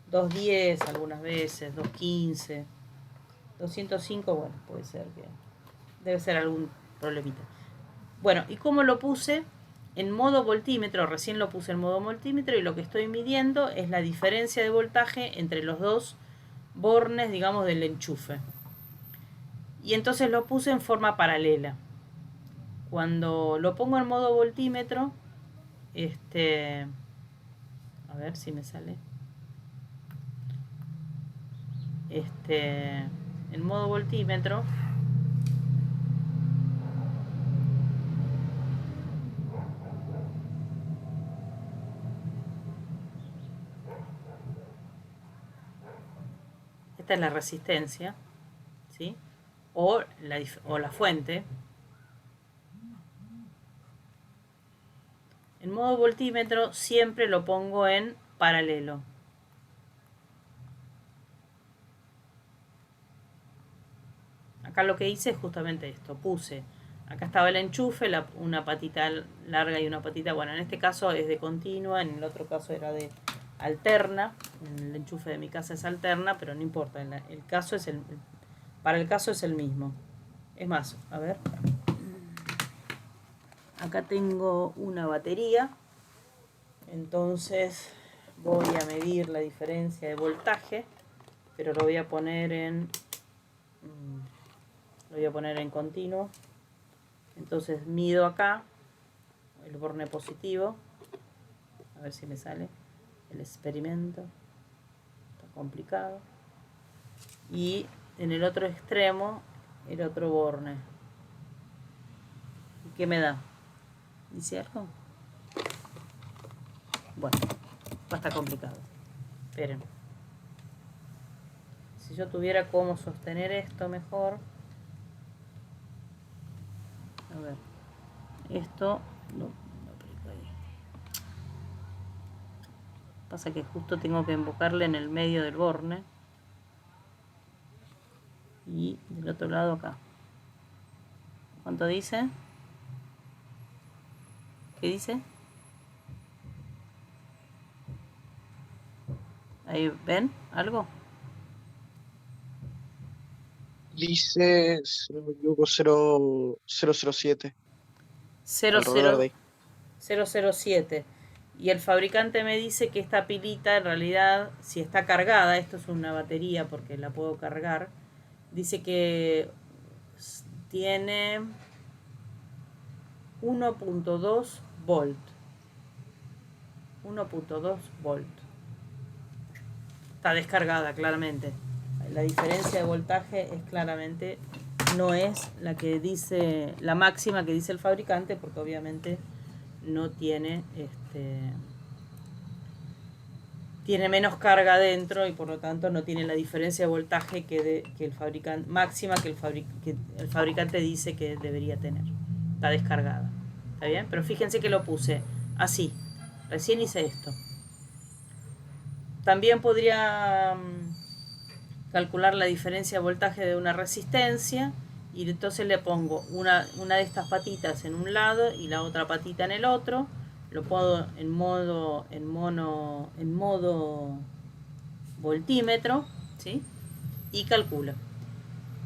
210 algunas veces, 215. 205, bueno, puede ser que... debe ser algún problemita. Bueno, ¿y cómo lo puse? En modo voltímetro, recién lo puse en modo voltímetro y lo que estoy midiendo es la diferencia de voltaje entre los dos bornes, digamos, del enchufe. Y entonces lo puse en forma paralela. Cuando lo pongo en modo voltímetro, a ver si me sale. En modo voltímetro, esta es la resistencia, ¿sí? O la fuente. En modo voltímetro siempre lo pongo en paralelo. Acá lo que hice es justamente esto, puse, acá estaba el enchufe, una patita larga y una patita, bueno, en este caso es de continua, en el otro caso era de alterna, el enchufe de mi casa es alterna, pero no importa, para el caso es el mismo. Es más, a ver, acá tengo una batería, entonces voy a medir la diferencia de voltaje, pero lo voy a poner en continuo. Entonces mido acá el borne positivo, a ver si me sale el experimento, está complicado, y en el otro extremo el otro borne. ¿Y qué me da? ¿Dice algo? Bueno, va a estar complicado. Esperen. Si yo tuviera cómo sostener esto mejor. A ver. Esto no aplico ahí. Pasa que justo tengo que embocarle en el medio del borne. Y del otro lado acá. ¿Cuánto dice? ¿Qué dice? Ahí ven algo. Dice, si no me equivoco, 007. Alrededor de ahí. 007. Y el fabricante me dice que esta pilita en realidad, si está cargada, esto es una batería porque la puedo cargar, dice que tiene 1.2 volt. 1.2 volt. Está descargada claramente. La diferencia de voltaje es claramente, no es la que dice, la máxima que dice el fabricante, porque obviamente no tiene tiene menos carga dentro y por lo tanto no tiene la diferencia de voltaje que el fabricante, máxima que el fabricante dice que debería tener. Está descargada. ¿Está bien? Pero fíjense que lo puse así. Recién hice esto. También podría calcular la diferencia de voltaje de una resistencia y entonces le pongo una de estas patitas en un lado y la otra patita en el otro. Lo pongo en modo voltímetro, ¿sí? y calcula.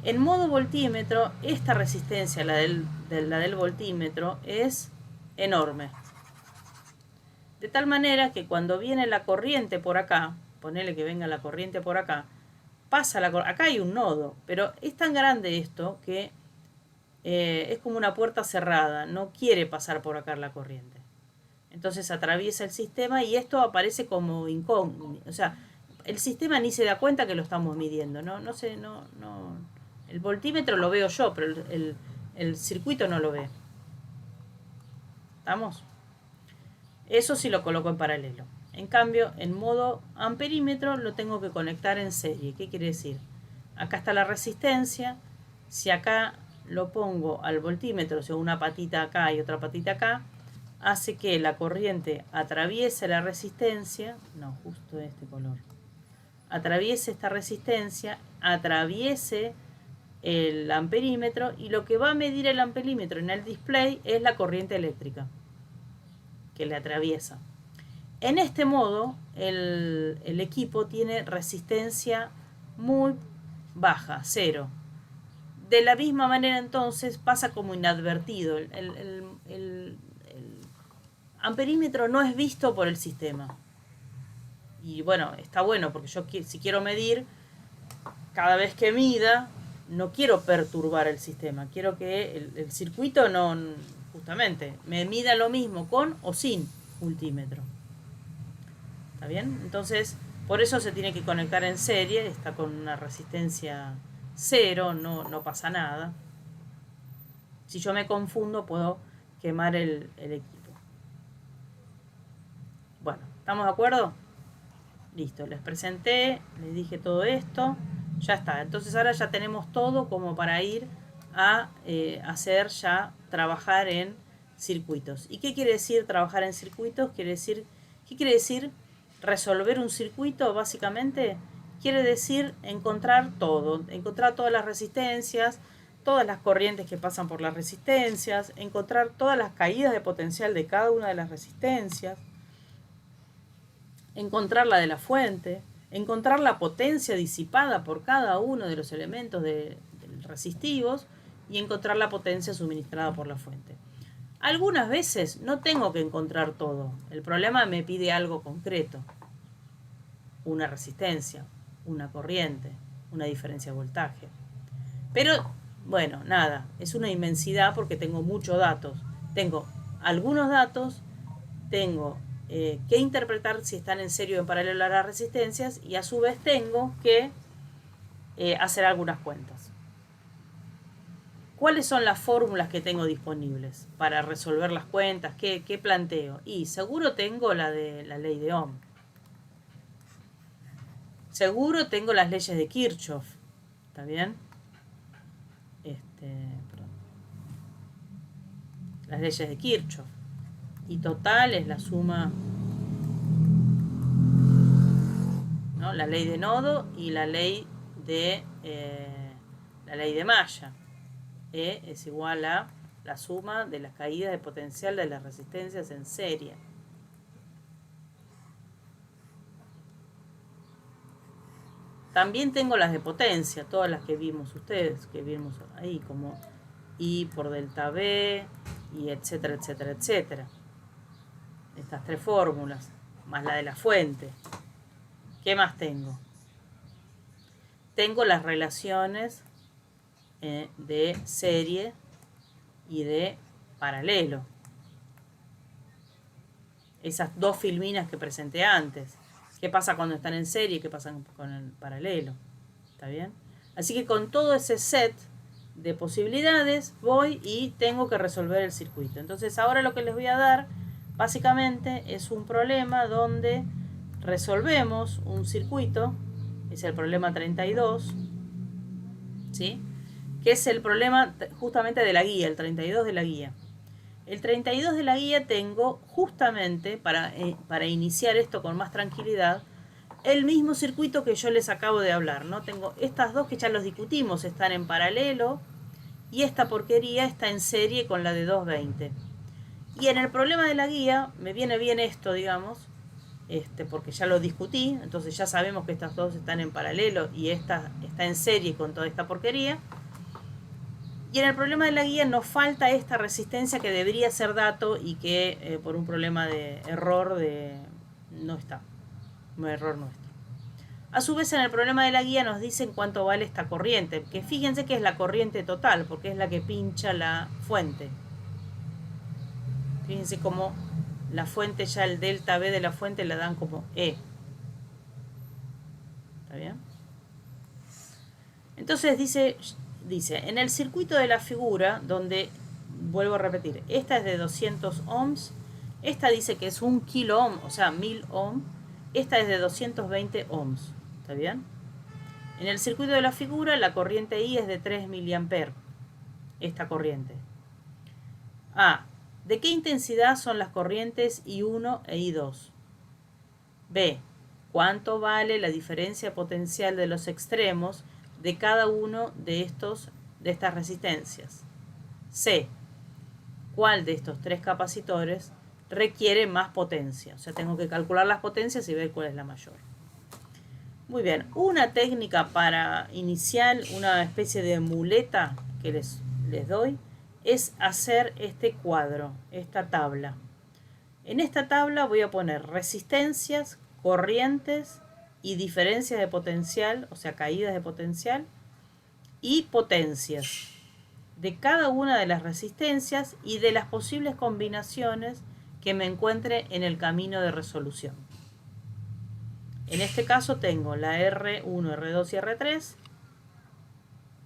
En modo voltímetro, esta resistencia, la del voltímetro, es enorme. De tal manera que cuando viene la corriente por acá, ponele que venga la corriente por acá, acá hay un nodo, pero es tan grande esto que es como una puerta cerrada, no quiere pasar por acá la corriente. Entonces atraviesa el sistema y esto aparece como incógnito. O sea, el sistema ni se da cuenta que lo estamos midiendo, ¿no? No sé, no. El voltímetro lo veo yo, pero el circuito no lo ve. ¿Estamos? Eso sí lo coloco en paralelo. En cambio, en modo amperímetro lo tengo que conectar en serie. ¿Qué quiere decir? Acá está la resistencia. Si acá lo pongo al voltímetro, o sea, una patita acá y otra patita acá, hace que la corriente atraviese la resistencia. No, justo este color. Atraviese esta resistencia, atraviese el amperímetro, y lo que va a medir el amperímetro en el display es la corriente eléctrica que le atraviesa. En este modo, el equipo tiene resistencia muy baja, 0. De la misma manera, entonces, pasa como inadvertido. El amperímetro no es visto por el sistema. Y bueno, está bueno, porque yo si quiero medir, cada vez que mida, no quiero perturbar el sistema. Quiero que el circuito no, justamente, me mida lo mismo con o sin multímetro. ¿Está bien? Entonces, por eso se tiene que conectar en serie. Está con una resistencia 0, no pasa nada. Si yo me confundo, puedo quemar el equipo. Bueno, ¿estamos de acuerdo? Listo, les presenté, les dije todo esto. Ya está. Entonces ahora ya tenemos todo como para ir a trabajar en circuitos. ¿Y qué quiere decir trabajar en circuitos? ¿Qué quiere decir resolver un circuito? Básicamente quiere decir encontrar todo, encontrar todas las resistencias, todas las corrientes que pasan por las resistencias, encontrar todas las caídas de potencial de cada una de las resistencias, encontrar la de la fuente, encontrar la potencia disipada por cada uno de los elementos resistivos y encontrar la potencia suministrada por la fuente. Algunas veces no tengo que encontrar todo. El problema me pide algo concreto. Una resistencia, una corriente, una diferencia de voltaje. Pero, bueno, nada, es una inmensidad porque tengo muchos datos. Tengo algunos datos, tengo que interpretar si están en serie o en paralelo a las resistencias, y a su vez tengo que hacer algunas cuentas. ¿Cuáles son las fórmulas que tengo disponibles para resolver las cuentas? ¿Qué planteo? Y seguro tengo la de la ley de Ohm. Seguro tengo las leyes de Kirchhoff. ¿Está bien? Las leyes de Kirchhoff. Y total es la suma, ¿no? La ley de nodo y la ley de malla. E es igual a la suma de las caídas de potencial de las resistencias en serie. También tengo las de potencia, todas las que vimos ustedes, que vimos ahí, como I por delta B, y etcétera, etcétera, etcétera. Estas 3 fórmulas, más la de la fuente. ¿Qué más tengo? Tengo las relaciones de serie y de paralelo. Esas 2 filminas que presenté antes. ¿Qué pasa cuando están en serie y qué pasa con el paralelo? ¿Está bien? Así que con todo ese set de posibilidades voy y tengo que resolver el circuito. Entonces ahora lo que les voy a dar básicamente es un problema donde resolvemos un circuito. Es el problema 32, ¿sí? Que es el problema justamente de la guía, el 32 de la guía. El 32 de la guía tengo justamente, para iniciar esto con más tranquilidad, el mismo circuito que yo les acabo de hablar, ¿no? Tengo estas 2 que ya los discutimos, están en paralelo, y esta porquería está en serie con la de 220. Y en el problema de la guía, me viene bien esto, digamos, porque ya lo discutí, entonces ya sabemos que estas dos están en paralelo y esta está en serie con toda esta porquería. Y en el problema de la guía nos falta esta resistencia que debería ser dato y que por un problema de error no está, un error nuestro. A su vez, en el problema de la guía nos dicen cuánto vale esta corriente, que fíjense que es la corriente total, porque es la que pincha la fuente. Fíjense cómo la fuente, ya el delta V de la fuente la dan como E. ¿Está bien? Entonces dice, en el circuito de la figura, donde, vuelvo a repetir, esta es de 200 ohms, esta dice que es 1 kilo ohm, o sea, 1000 ohm, esta es de 220 ohms. ¿Está bien? En el circuito de la figura, la corriente I es de 3 mA. Esta corriente. A. ¿De qué intensidad son las corrientes I1 e I2? B. ¿Cuánto vale la diferencia potencial de los extremos de cada uno de estas resistencias? C. ¿Cuál de estos tres capacitores requiere más potencia? O sea, tengo que calcular las potencias y ver cuál es la mayor. Muy bien, una técnica para iniciar, una especie de muleta que les doy, es hacer este cuadro, esta tabla. En esta tabla voy a poner resistencias, corrientes y diferencias de potencial, o sea, caídas de potencial, y potencias de cada una de las resistencias y de las posibles combinaciones que me encuentre en el camino de resolución. En este caso tengo la R1, R2 y R3.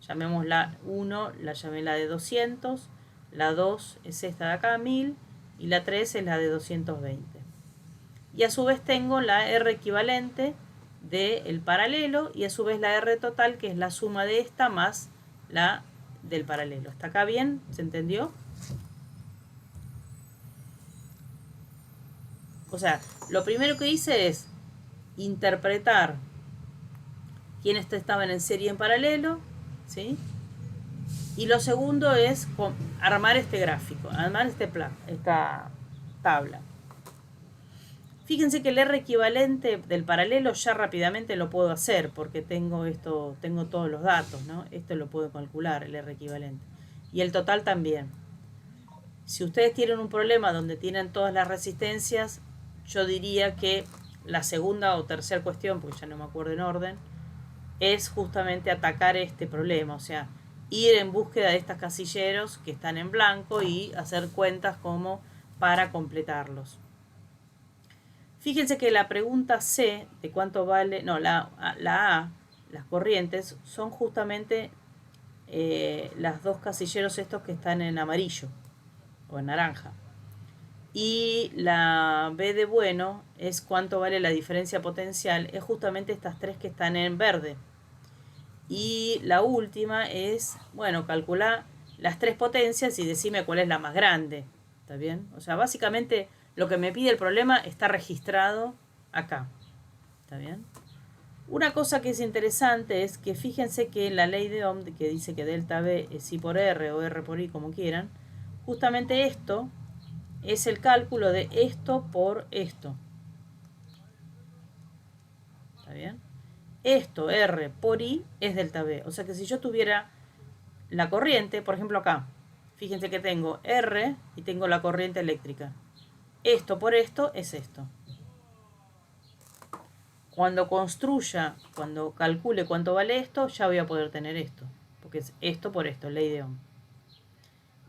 Llamemos la 1, la llamé la de 200. La 2 es esta de acá, 1000. Y la 3 es la de 220. Y a su vez tengo la R equivalente del paralelo. Y a su vez la R total, que es la suma de esta más la del paralelo. ¿Está acá bien? ¿Se entendió? O sea, lo primero que hice es interpretar quiénes estaban en serie y en paralelo, ¿sí? Y lo segundo es armar este gráfico, armar esta tabla. Fíjense que el R equivalente del paralelo ya rápidamente lo puedo hacer porque tengo todos los datos, ¿no? Esto lo puedo calcular, el R equivalente. Y el total también. Si ustedes tienen un problema donde tienen todas las resistencias, yo diría que la segunda o tercera cuestión, porque ya no me acuerdo en orden, es justamente atacar este problema, o sea, ir en búsqueda de estos casilleros que están en blanco y hacer cuentas como para completarlos. Fíjense que la pregunta C de cuánto vale, no, la A, las corrientes, son justamente las dos casilleros estos que están en amarillo o en naranja. Y la B de bueno es cuánto vale la diferencia potencial, es justamente estas tres que están en verde. Y la última es, bueno, calcular las tres potencias y decime cuál es la más grande. ¿Está bien? O sea, básicamente lo que me pide el problema está registrado acá. ¿Está bien? Una cosa que es interesante es que fíjense que la ley de Ohm, que dice que delta V es I por R o R por I, como quieran, justamente esto es el cálculo de esto por esto. ¿Está bien? Esto, R por I, es delta V. O sea que si yo tuviera la corriente, por ejemplo acá, fíjense que tengo R y tengo la corriente eléctrica. Esto por esto es esto. Cuando calcule cuánto vale esto, ya voy a poder tener esto. Porque es esto por esto, ley de Ohm.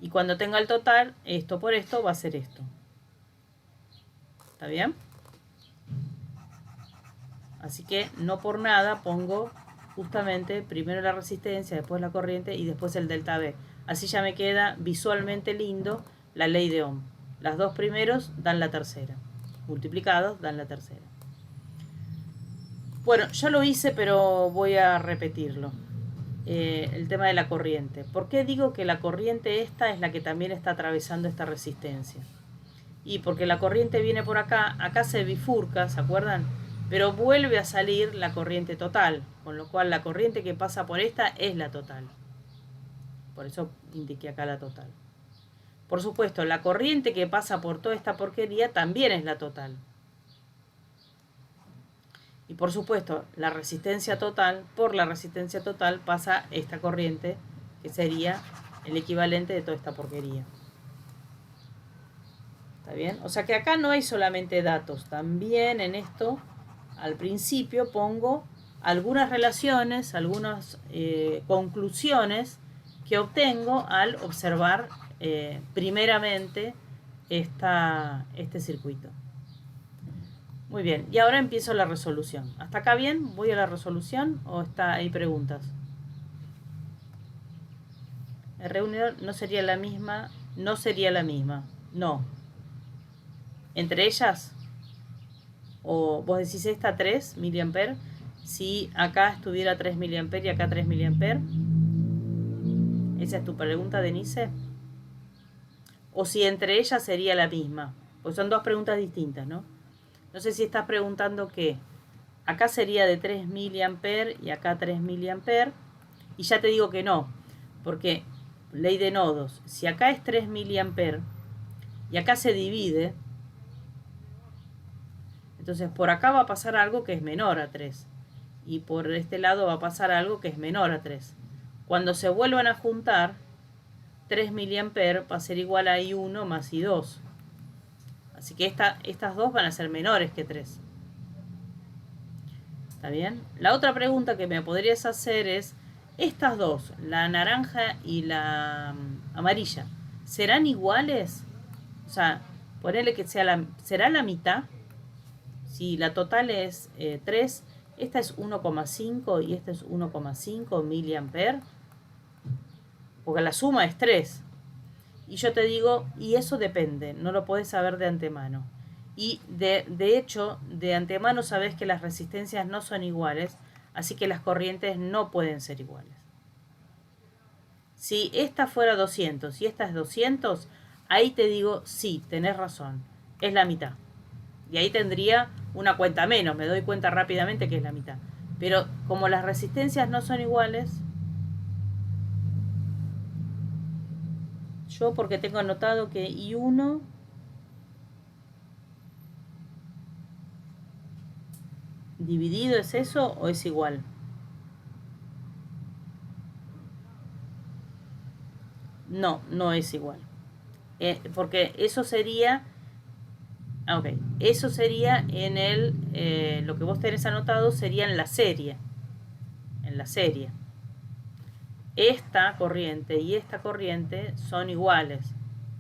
Y cuando tenga el total, esto por esto va a ser esto. ¿Está bien? Así que no por nada pongo justamente primero la resistencia, después la corriente y después el delta V. Así ya me queda visualmente lindo la ley de Ohm. Las dos primeros dan la tercera. Multiplicados dan la tercera. Bueno, ya lo hice, pero voy a repetirlo. El tema de la corriente. ¿Por qué digo que la corriente esta es la que también está atravesando esta resistencia? Y porque la corriente viene por acá, acá se bifurca, ¿se acuerdan? Pero vuelve a salir la corriente total, con lo cual la corriente que pasa por esta es la total. Por eso indiqué acá la total. Por supuesto, la corriente que pasa por toda esta porquería también es la total. Y por supuesto, la resistencia total, por la resistencia total pasa esta corriente, que sería el equivalente de toda esta porquería. ¿Está bien? O sea que acá no hay solamente datos, también en esto, al principio pongo algunas relaciones, algunas conclusiones que obtengo al observar primeramente este circuito. Muy bien, y ahora empiezo la resolución. ¿Hasta acá bien? ¿Voy a la resolución o hay preguntas? R1 no sería la misma, no sería la misma, no. Entre ellas, o vos decís esta 3 mA, si acá estuviera 3 mA y acá 3 mA. ¿Esa es tu pregunta, Denise? O si entre ellas sería la misma. Pues son dos preguntas distintas, ¿no? No sé si estás preguntando que acá sería de 3 mA y acá 3 mA. Y ya te digo que no, porque ley de nodos, si acá es 3 mA y acá se divide, entonces por acá va a pasar algo que es menor a 3. Y por este lado va a pasar algo que es menor a 3. Cuando se vuelvan a juntar, 3 mA va a ser igual a I1 más I2. Así que estas dos van a ser menores que 3. ¿Está bien? La otra pregunta que me podrías hacer es, estas dos, la naranja y la amarilla, ¿serán iguales? O sea, ponerle que será la mitad. Si la total es 3, esta es 1,5 y esta es 1,5 mA, porque la suma es 3. Y yo te digo, y eso depende, no lo podés saber de antemano. Y de hecho, de antemano sabés que las resistencias no son iguales, así que las corrientes no pueden ser iguales. Si esta fuera 200 y esta es 200, ahí te digo, sí, tenés razón, es la mitad. Y ahí tendría una cuenta menos, me doy cuenta rápidamente que es la mitad. Pero como las resistencias no son iguales, yo porque tengo anotado que I1 dividido es eso o es igual. No, no es igual. Porque eso sería... Ok, eso sería en el... lo que vos tenés anotado sería en la serie. En la serie. Esta corriente y esta corriente son iguales.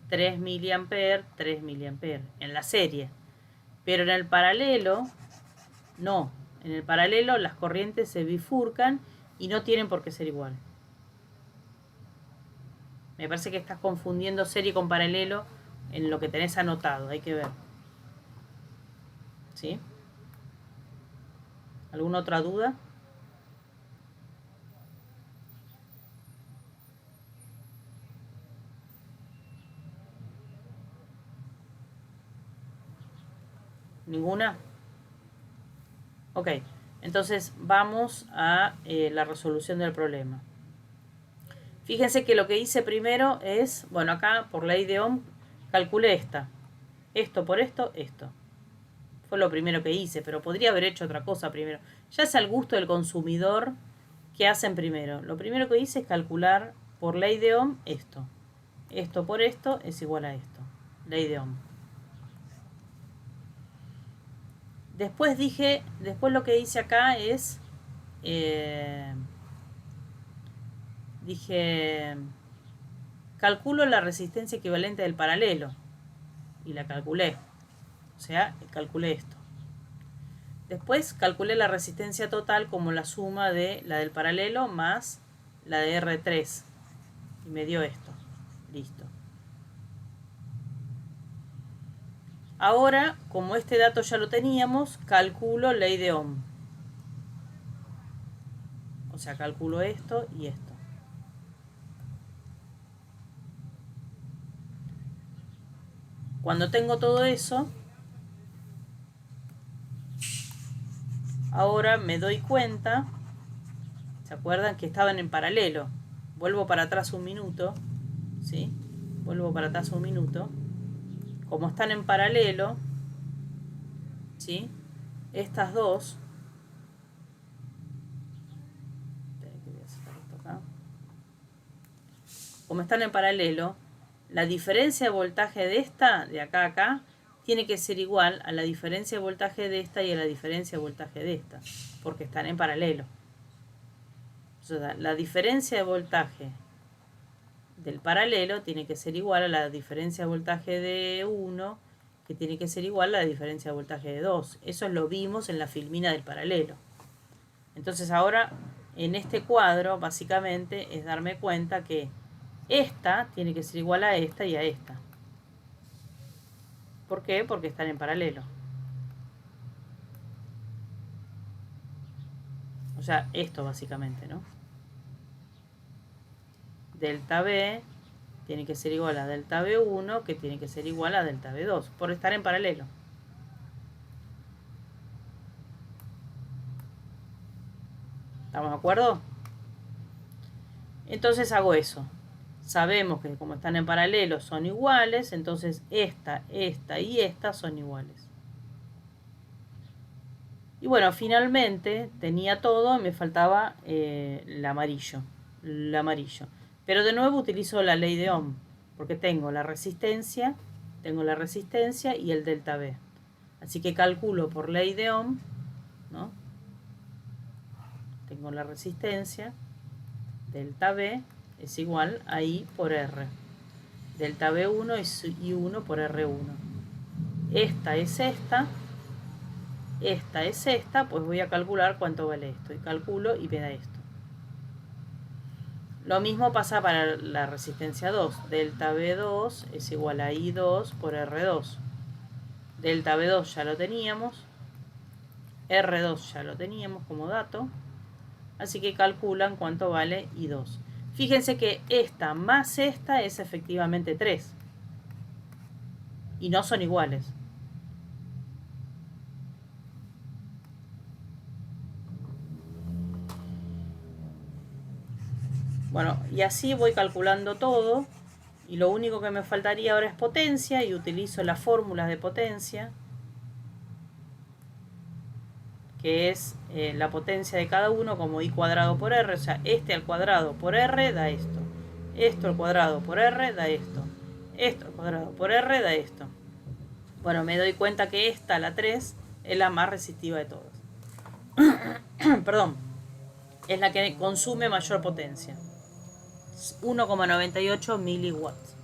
3 mA, 3 mA. En la serie. Pero en el paralelo, no. En el paralelo las corrientes se bifurcan y no tienen por qué ser igual. Me parece que estás confundiendo serie con paralelo en lo que tenés anotado. Hay que ver. ¿Sí? ¿Alguna otra duda? ¿Ninguna? Ok, entonces vamos a la resolución del problema. Fíjense que lo que hice primero es, bueno, acá por ley de Ohm calculé esto por esto. Fue lo primero que hice, pero podría haber hecho otra cosa primero. Ya es al gusto del consumidor qué hacen primero. Lo primero que hice es calcular por ley de Ohm esto. Esto por esto es igual a esto. Ley de Ohm. Después lo que hice acá es, dije, calculo la resistencia equivalente del paralelo. Y la calculé. O sea, calculé esto. Después calculé la resistencia total como la suma de la del paralelo más la de R3. Y me dio esto. Listo. Ahora, como este dato ya lo teníamos, calculo ley de Ohm. O sea, calculo esto y esto. Cuando tengo todo eso, ahora me doy cuenta, ¿se acuerdan que estaban en paralelo? Vuelvo para atrás un minuto, ¿sí? Vuelvo para atrás un minuto. Como están en paralelo, ¿sí? Estas dos como están en paralelo, la diferencia de voltaje de esta, de acá a acá, tiene que ser igual a la diferencia de voltaje de esta y a la diferencia de voltaje de esta, porque están en paralelo. O sea, la diferencia de voltaje del paralelo tiene que ser igual a la diferencia de voltaje de 1, que tiene que ser igual a la diferencia de voltaje de 2. Eso lo vimos en la filmina del paralelo. Entonces ahora, en este cuadro, básicamente, es darme cuenta que esta tiene que ser igual a esta y a esta. ¿Por qué? Porque están en paralelo. O sea, esto básicamente, ¿no? Delta B tiene que ser igual a delta B1, que tiene que ser igual a delta B2, por estar en paralelo. ¿Estamos de acuerdo? Entonces hago eso. Sabemos que como están en paralelo son iguales, entonces esta y esta son iguales. Y bueno, finalmente tenía todo y me faltaba el amarillo. Pero de nuevo utilizo la ley de Ohm, porque tengo la resistencia y el delta B. Así que calculo por ley de Ohm, ¿no? Tengo la resistencia, delta B es igual a I por R. Delta B1 es I1 por R1. Esta es esta, pues voy a calcular cuánto vale esto. Y calculo y me da esto. Lo mismo pasa para la resistencia 2. Delta B2 es igual a I2 por R2. Delta B2 ya lo teníamos. R2 ya lo teníamos como dato. Así que calculan cuánto vale I2. Fíjense que esta más esta es efectivamente 3. Y no son iguales. Bueno, y así voy calculando todo. Y lo único que me faltaría ahora es potencia. Y utilizo las fórmulas de potencia, que es la potencia de cada uno como I cuadrado por R. O sea, este al cuadrado por R da esto. Esto al cuadrado por R da esto. Esto al cuadrado por R da esto. Bueno, me doy cuenta que esta, la 3, es la más resistiva de todas. Perdón. Es la que consume mayor potencia. 1,98 miliwatts.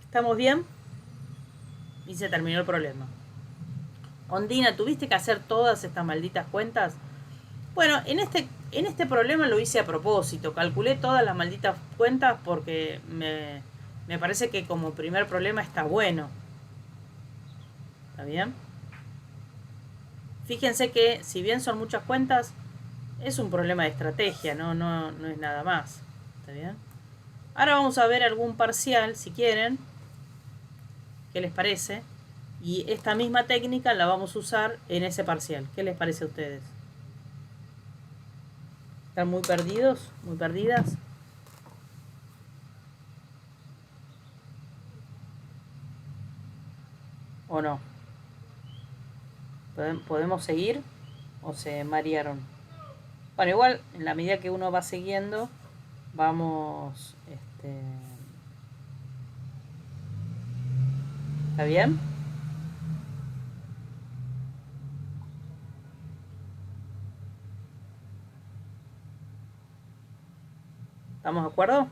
¿Estamos bien? Y se terminó el problema. Ondina, ¿tuviste que hacer todas estas malditas cuentas? Bueno, en este problema lo hice a propósito. Calculé todas las malditas cuentas porque me parece que como primer problema está bueno. ¿Está bien? Fíjense que si bien son muchas cuentas, es un problema de estrategia, no es nada más. ¿Está bien? Ahora vamos a ver algún parcial, si quieren. ¿Qué les parece? Y esta misma técnica la vamos a usar en ese parcial. ¿Qué les parece a ustedes? ¿Están muy perdidos? ¿Muy perdidas? ¿O no? ¿Podemos seguir? ¿O se marearon? Bueno, igual, en la medida que uno va siguiendo, vamos... ¿Está bien? ¿Estamos de acuerdo?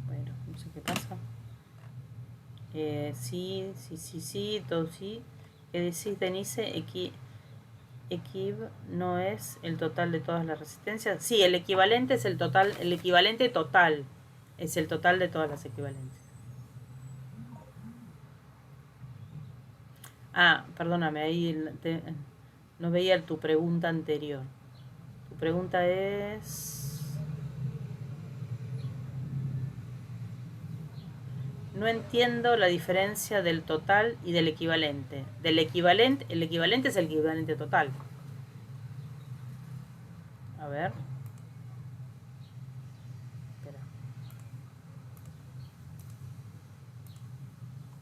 Bueno, no sé qué pasa. Sí, todo sí. ¿Qué decís, Denise? Equiv no es el total de todas las resistencias. Sí, el equivalente es el total. El equivalente total es el total de todas las equivalencias. Ah, perdóname, ahí no veía tu pregunta anterior. Tu pregunta es... No entiendo la diferencia del total y del equivalente. El equivalente es el equivalente total. A ver. Espera.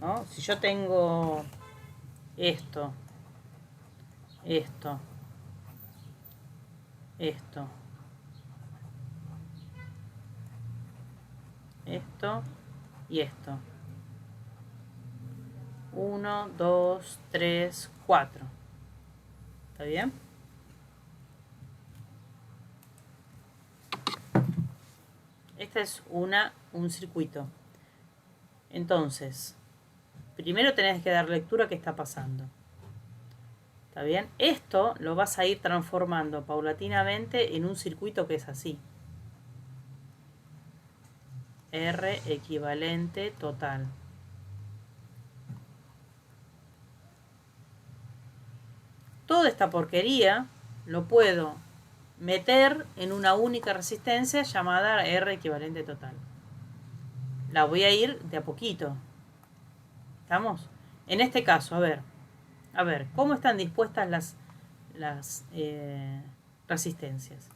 ¿no? Si yo tengo esto, esto, esto, esto y esto. 1, 2, 3, 4. ¿Está bien? Este es un circuito. Entonces, primero tenés que dar lectura a qué está pasando. ¿Está bien? Esto lo vas a ir transformando paulatinamente en un circuito que es así. R equivalente total. Toda esta porquería lo puedo meter en una única resistencia llamada R equivalente total. La voy a ir de a poquito. ¿Estamos? En este caso, a ver, ¿cómo están dispuestas las resistencias?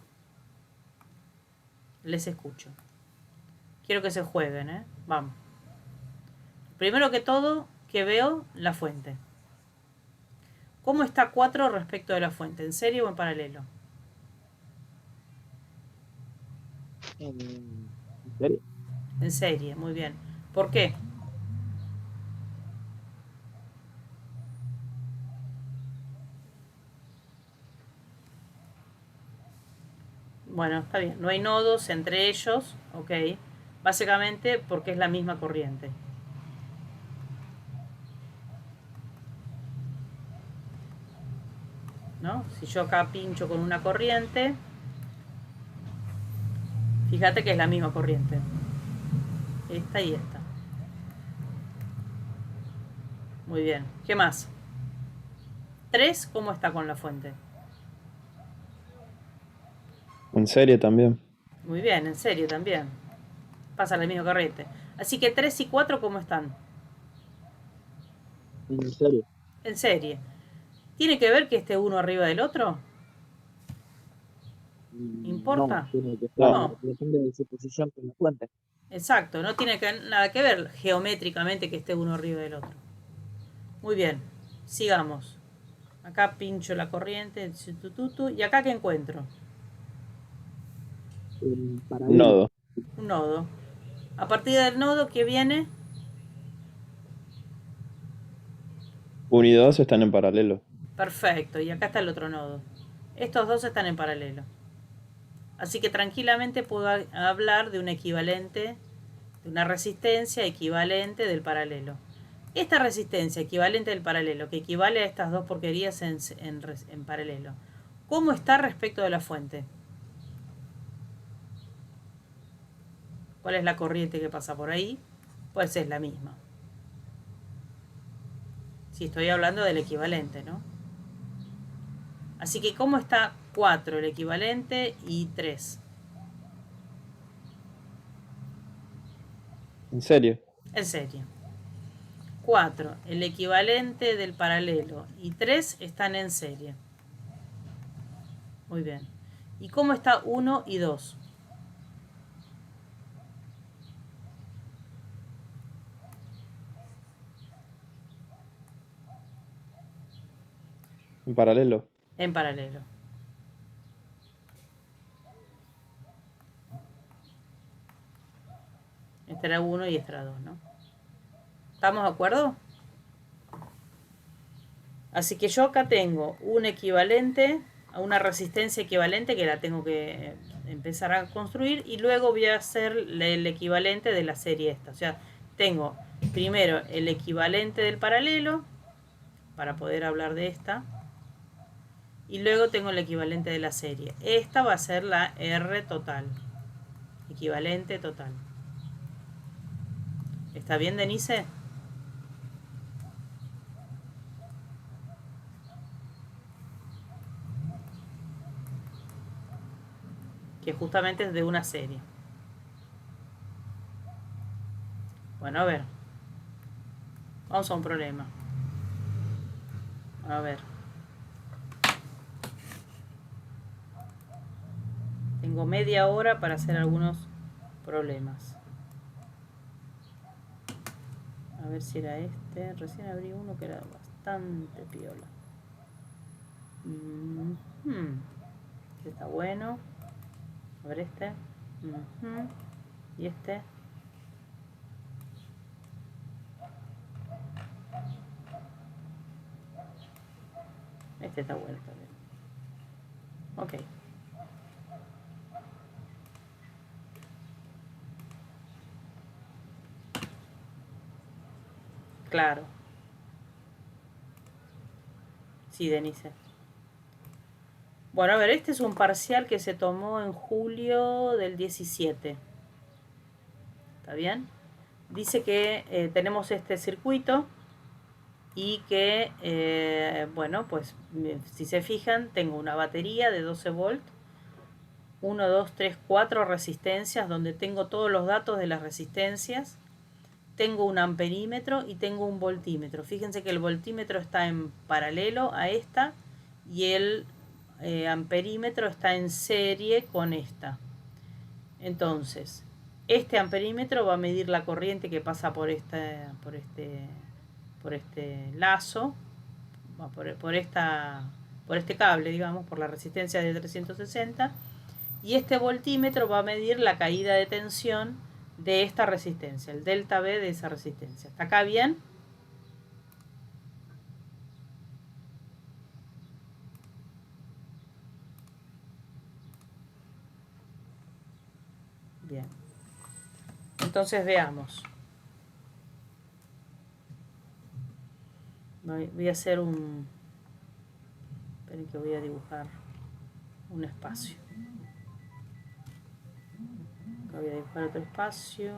Les escucho. Quiero que se jueguen, ¿eh? Vamos. Primero que todo, que veo la fuente. ¿Cómo está 4 respecto de la fuente? ¿En serie o en paralelo? ¿En serio? En serie, muy bien. ¿Por qué? Bueno, está bien. No hay nodos entre ellos, ok. Básicamente porque es la misma corriente. ¿No? Si yo acá pincho con una corriente, fíjate que es la misma corriente. Esta y esta. Muy bien. ¿Qué más? 3, ¿cómo está con la fuente? En serie también. Muy bien, en serio también. Pasa la misma corriente. Así que 3 y 4, ¿cómo están? ¿En serio? En serie. ¿Tiene que ver que esté uno arriba del otro? No, ¿Importa? tiene que estar, No. No. depende de su posición con la fuente. Exacto, no tiene nada que ver geométricamente que esté uno arriba del otro. Muy bien, sigamos. Acá pincho la corriente, y acá ¿qué encuentro? En Un paralelo. nodo. Un nodo. A partir del nodo que viene, 1 y 2 están en paralelo. perfecto, y acá está el otro nodo. Estos dos están en paralelo. Así que tranquilamente puedo hablar de un equivalente, de una resistencia equivalente del paralelo. Esta resistencia equivalente del paralelo, que equivale a estas dos porquerías en paralelo, ¿cómo está respecto de la fuente? ¿Cuál es la corriente que pasa por ahí? Pues es la misma. Si estoy hablando del equivalente, ¿no? Así que ¿cómo está 4, el equivalente, y 3? En serie. En serio. 4, el equivalente del paralelo, y 3 están en serie. Muy bien. ¿Y cómo está 1 y 2? En paralelo. En paralelo. Este era 1 y este era 2, ¿no? ¿Estamos de acuerdo? Así que yo acá tengo un equivalente, a una resistencia equivalente que la tengo que empezar a construir, y luego voy a hacer el equivalente de la serie esta. O sea, tengo primero el equivalente del paralelo para poder hablar de esta, y luego tengo el equivalente de la serie. Esta va a ser la R total, equivalente total. ¿Está bien, Denise? Que justamente es de una serie. Bueno, a ver. Vamos a un problema. A ver. Tengo media hora para hacer algunos problemas. A ver si era este. Recién abrí uno que era bastante piola. Este está bueno. A ver este. Y este. Este está bueno también. Ok. Claro. Sí, Denise. Bueno, a ver, este es un parcial que se tomó en julio del 17. ¿Está bien? Dice que tenemos este circuito y que, bueno, pues si se fijan, tengo una batería de 12 volt, 1, 2, 3, 4 resistencias donde tengo todos los datos de las resistencias. Tengo un amperímetro y tengo un voltímetro. Fíjense que el voltímetro está en paralelo a esta y el amperímetro está en serie con esta. Entonces, este amperímetro va a medir la corriente que pasa por este lazo, por este cable, digamos, por la resistencia de 360. Y este voltímetro va a medir la caída de tensión de esta resistencia, el delta V de esa resistencia. ¿Está acá bien? Bien. Entonces veamos. Voy a hacer un... Esperen que voy a dibujar un espacio. Acá voy a dibujar otro espacio.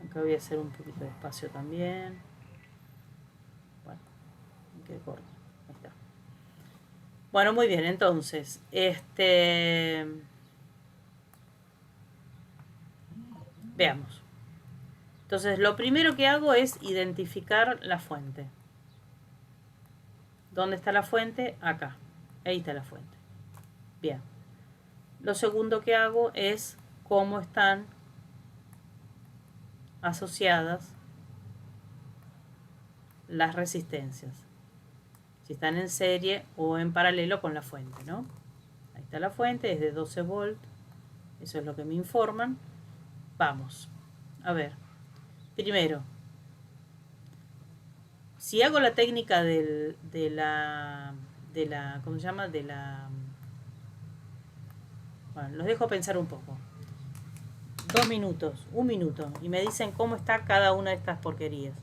Acá voy a hacer un poquito de espacio también. Bueno, me quedé corto. Ahí está. Bueno, muy bien, entonces, veamos. Entonces, lo primero que hago es identificar la fuente. ¿Dónde está la fuente? Acá. Ahí está la fuente. Bien. Lo segundo que hago es cómo están asociadas las resistencias. Si están en serie o en paralelo con la fuente, ¿no? Ahí está la fuente, es de 12 volt. Eso es lo que me informan. Vamos. A ver. Primero, si hago la técnica de la, ¿cómo se llama? Bueno, los dejo pensar un poco. 2 minutos, 1 minuto, y me dicen cómo está cada una de estas porquerías.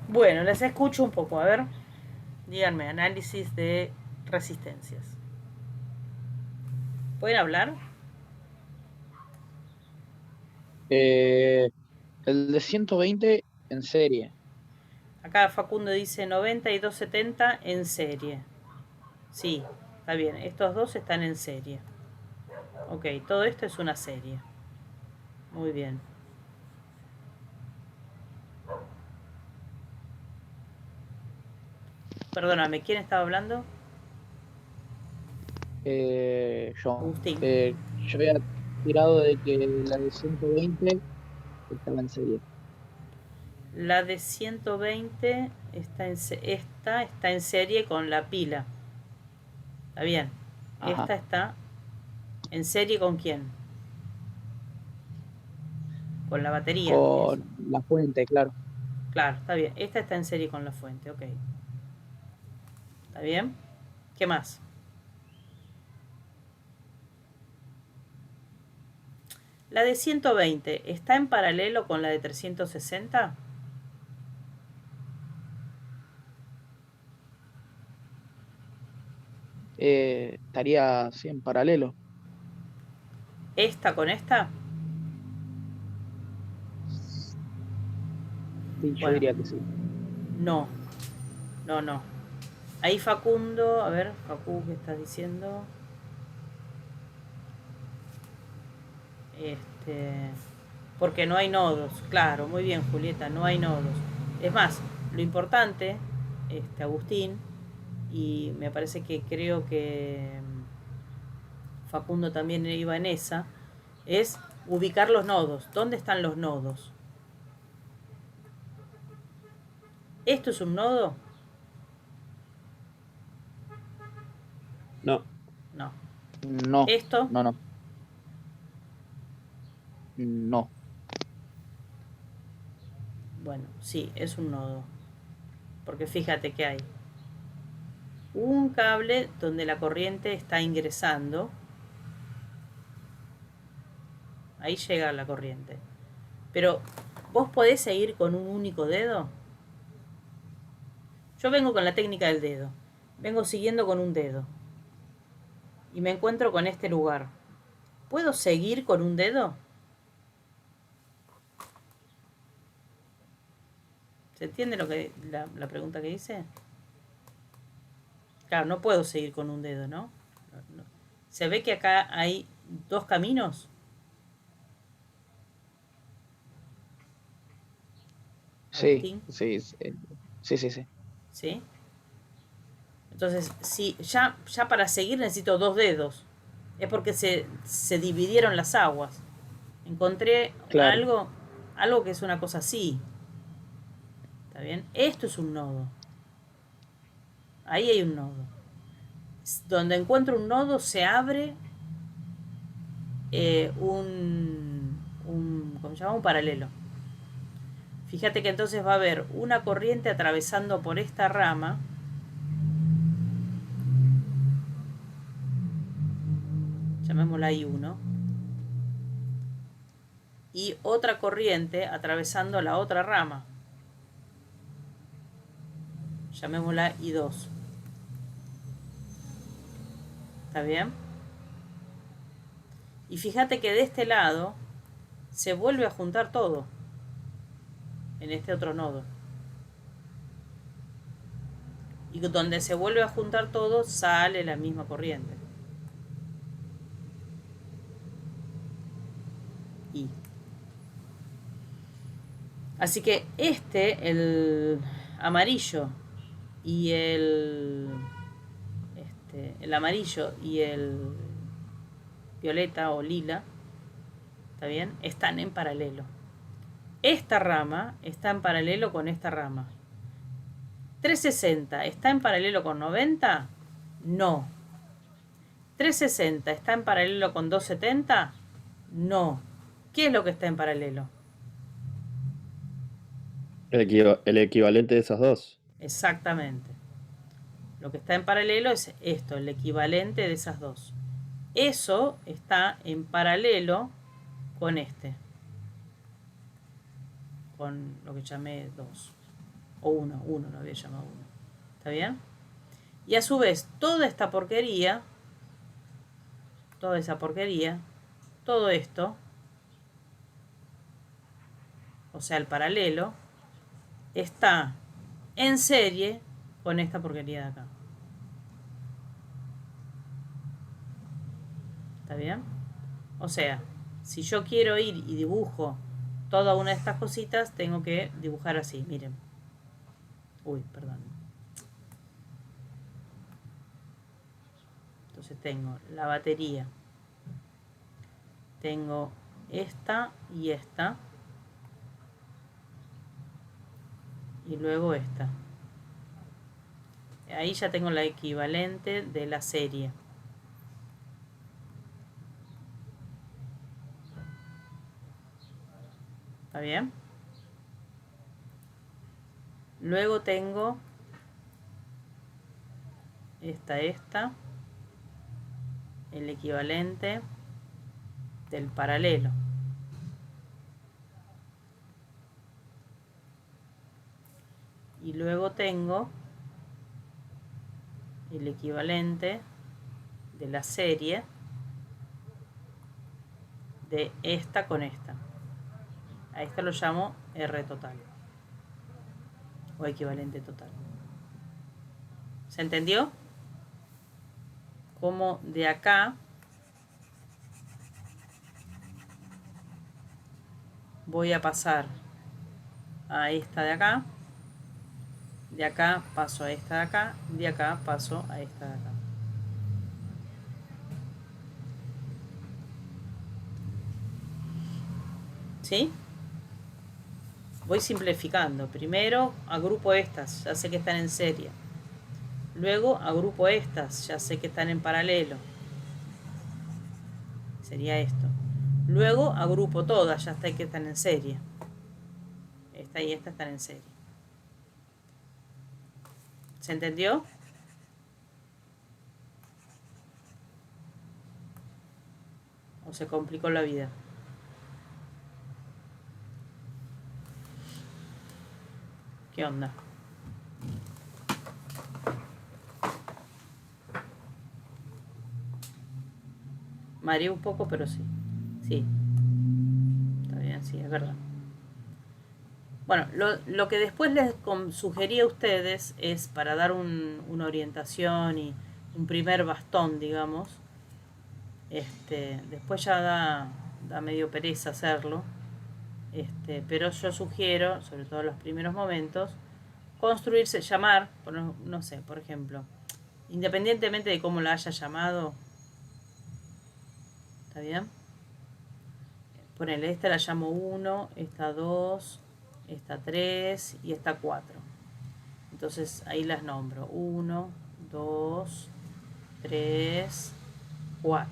Bueno, les escucho un poco, a ver. Díganme, análisis de resistencias. ¿Pueden hablar? El de 120 en serie. Acá Facundo dice 90 y 270 en serie. Sí, está bien. Estos dos están en serie. Ok, todo esto es una serie. Muy bien. Perdóname, ¿quién estaba hablando? Yo. Agustín. Yo había tirado de que la de 120 estaba en serie. La de 120 esta está en serie con la pila. Está bien. Ajá. Esta está en serie con quién? con la batería. con Eso. la fuente, claro. Claro, está bien. Esta está en serie con la fuente, ok. ¿Está bien? ¿Qué más? La de 120, ¿está en paralelo con la de 360? Estaría así en paralelo. ¿Esta con esta? Sí, yo Bueno, diría que sí. no, no. Ahí Facundo, a ver, Facu, ¿qué estás diciendo? Este, porque no hay nodos, claro, muy bien, Julieta, no hay nodos. Es más, lo importante, Agustín, y me parece que creo que Facundo también iba en esa, es ubicar los nodos. ¿Dónde están los nodos? ¿Esto es un nodo? No, No. No, ¿Esto? no, no, no. Bueno, sí, es un nodo. Porque fíjate que hay un cable donde la corriente está ingresando. Ahí llega la corriente. Pero, ¿vos podés seguir con un único dedo? Yo vengo con la técnica del dedo. Vengo siguiendo con un dedo. Y me encuentro con este lugar. ¿Puedo seguir con un dedo? ¿Se entiende la pregunta que hice? Claro, no puedo seguir con un dedo, ¿no? No. ¿Se ve que acá hay dos caminos? Sí, Agustín, sí, sí, sí, sí, sí. ¿sí? Entonces, si ya para seguir necesito dos dedos. Es porque se dividieron las aguas. Encontré Claro, algo que es una cosa así. ¿Está bien? Esto es un nodo. Ahí hay un nodo. Donde encuentro un nodo se abre ¿cómo se llama? Un paralelo. Fíjate que entonces va a haber una corriente atravesando por esta rama. Llamémosla I1. Y otra corriente atravesando la otra rama. Llamémosla I2. ¿Está bien? Y fíjate que de este lado se vuelve a juntar todo en este otro nodo. Y donde se vuelve a juntar todo sale la misma corriente. Y así que el amarillo y el amarillo y el violeta o lila, ¿está bien? Están en paralelo. Esta rama está en paralelo con esta rama. 360 está en paralelo con 90? No. 360 está en paralelo con 270? No. ¿Qué es lo que está en paralelo? el equivalente de esas dos. Exactamente. Lo que está en paralelo es esto, el equivalente de esas dos. Eso está en paralelo con con lo que llamé 2. O 1, lo había llamado 1. ¿Está bien? Y a su vez, toda esa porquería, todo esto, o sea, el paralelo, está en serie con esta porquería de acá. ¿Está bien? O sea, si yo quiero ir y dibujo toda una de estas cositas, tengo que dibujar así, miren. Uy, perdón. Entonces tengo la batería. Tengo esta y esta. Y luego esta. Ahí ya tengo la equivalente de la serie. ¿Está bien? Luego tengo esta, el equivalente del paralelo. Y luego tengo el equivalente de la serie de esta con esta. A esta lo llamo R total o equivalente total. ¿Se entendió? Como de acá voy a pasar a esta de acá paso a esta de acá, de acá paso a esta de acá. ¿Sí? Voy simplificando. Primero agrupo estas, ya sé que están en serie. Luego agrupo estas, ya sé que están en paralelo. Sería esto. Luego agrupo todas, ya sé que están en serie. Esta y esta están en serie. ¿Se entendió? ¿O se complicó la vida? ¿Qué onda? Mareé un poco, pero sí. Sí. Está bien, sí, es verdad. Bueno, lo que después les sugerí a ustedes es para dar una orientación y un primer bastón, digamos. Después ya da medio pereza hacerlo. Pero yo sugiero, sobre todo en los primeros momentos, construirse, llamar, no sé, por ejemplo, independientemente de cómo la haya llamado, ¿está bien? Ponele, esta la llamo 1, esta 2, esta 3 y esta 4. Entonces ahí las nombro. 1, 2, 3, 4.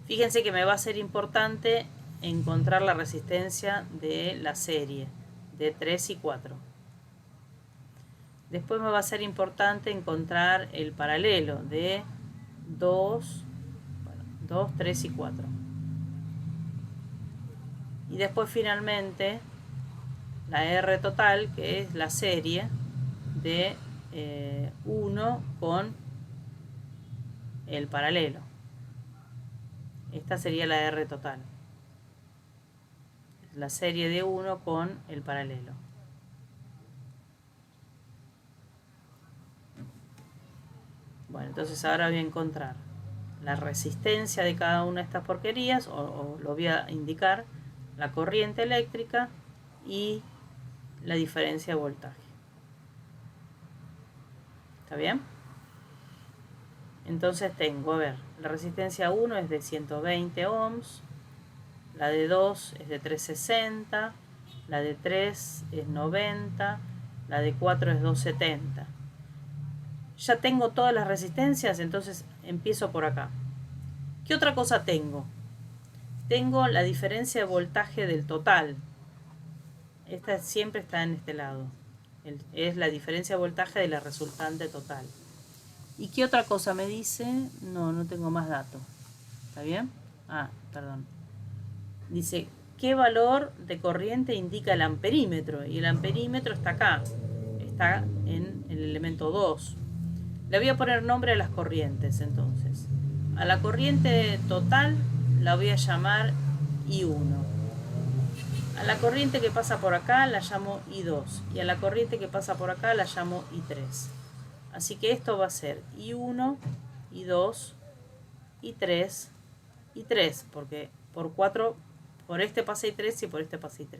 Fíjense que me va a ser importante encontrar la resistencia de la serie de 3 y 4. Después me va a ser importante encontrar el paralelo de 2, 3 y 4. Y después finalmente la R total, que es la serie de 1 con el paralelo. Esta sería la R total. La serie de 1 con el paralelo. Bueno, entonces ahora voy a encontrar la resistencia de cada una de estas porquerías, o lo voy a indicar, la corriente eléctrica y la diferencia de voltaje. ¿Está bien? Entonces tengo, a ver, la resistencia 1 es de 120 ohms, la de 2 es de 360, la de 3 es 90, la de 4 es 270. Ya tengo todas las resistencias, entonces empiezo por acá. ¿Qué otra cosa tengo? Tengo la diferencia de voltaje del total. Esta siempre está en este lado. Es la diferencia de voltaje de la resultante total. ¿Y qué otra cosa me dice? No tengo más datos. ¿Está bien? Perdón. Dice, ¿qué valor de corriente indica el amperímetro? Y el amperímetro está acá. Está en el elemento 2. Le voy a poner nombre a las corrientes, entonces. A la corriente total la voy a llamar I1. A la corriente que pasa por acá la llamo I2. Y a la corriente que pasa por acá la llamo I3. Así que esto va a ser I1, I2, I3, I3. Porque por 4, por este pasa I3 y por este pasa I3.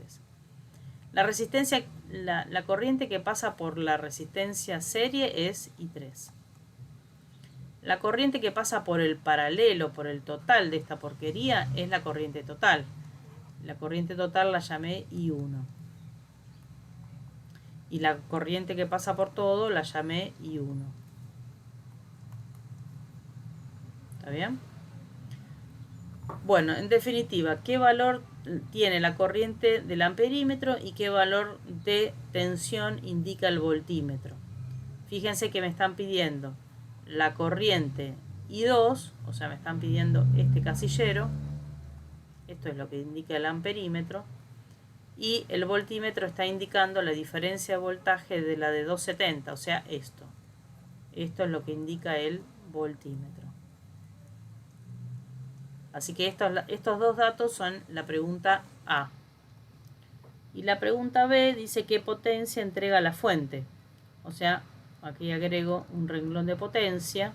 La resistencia, la corriente que pasa por la resistencia serie es I3. La corriente que pasa por el paralelo, por el total de esta porquería, es la corriente total. La corriente total la llamé I1. Y la corriente que pasa por todo la llamé I1. ¿Está bien? Bueno, en definitiva, ¿qué valor tiene la corriente del amperímetro y qué valor de tensión indica el voltímetro? Fíjense que me están pidiendo la corriente I2, o sea, me están pidiendo este casillero. Esto es lo que indica el amperímetro. Y el voltímetro está indicando la diferencia de voltaje de la de 270, o sea, esto. Esto es lo que indica el voltímetro. Así que estos dos datos son la pregunta A. Y la pregunta B dice qué potencia entrega la fuente. O sea, aquí agrego un renglón de potencia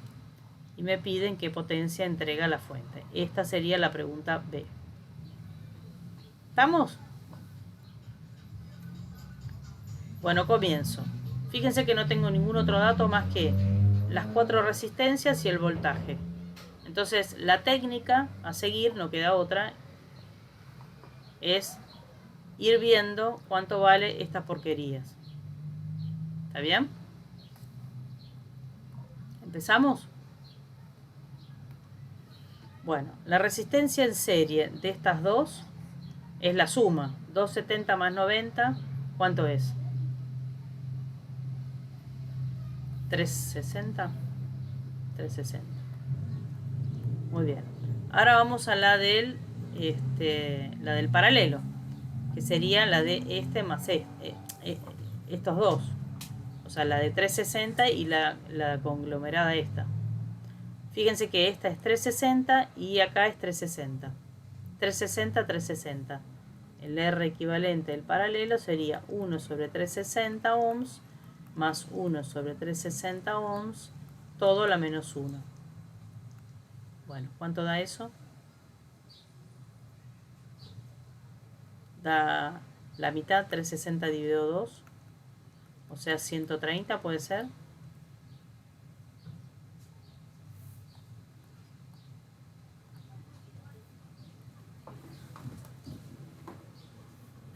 y me piden qué potencia entrega la fuente. Esta sería la pregunta B. ¿Estamos? Bueno, comienzo. Fíjense que no tengo ningún otro dato más que las 4 resistencias y el voltaje. Entonces, la técnica a seguir, no queda otra, es ir viendo cuánto vale estas porquerías. ¿Está bien? ¿Empezamos? Bueno, la resistencia en serie de estas dos es la suma. 270 más 90, ¿cuánto es? 360. 360. Muy bien. Ahora vamos a la del paralelo, que sería la de este más estos dos. O sea, la de 360 y la conglomerada esta. Fíjense que esta es 360 y acá es 360. 360, 360. El R equivalente del paralelo sería 1 sobre 360 ohms más 1 sobre 360 ohms, todo a la menos 1. Bueno, ¿cuánto da eso? Da la mitad, 360 dividido 2, o sea 130, ¿puede ser?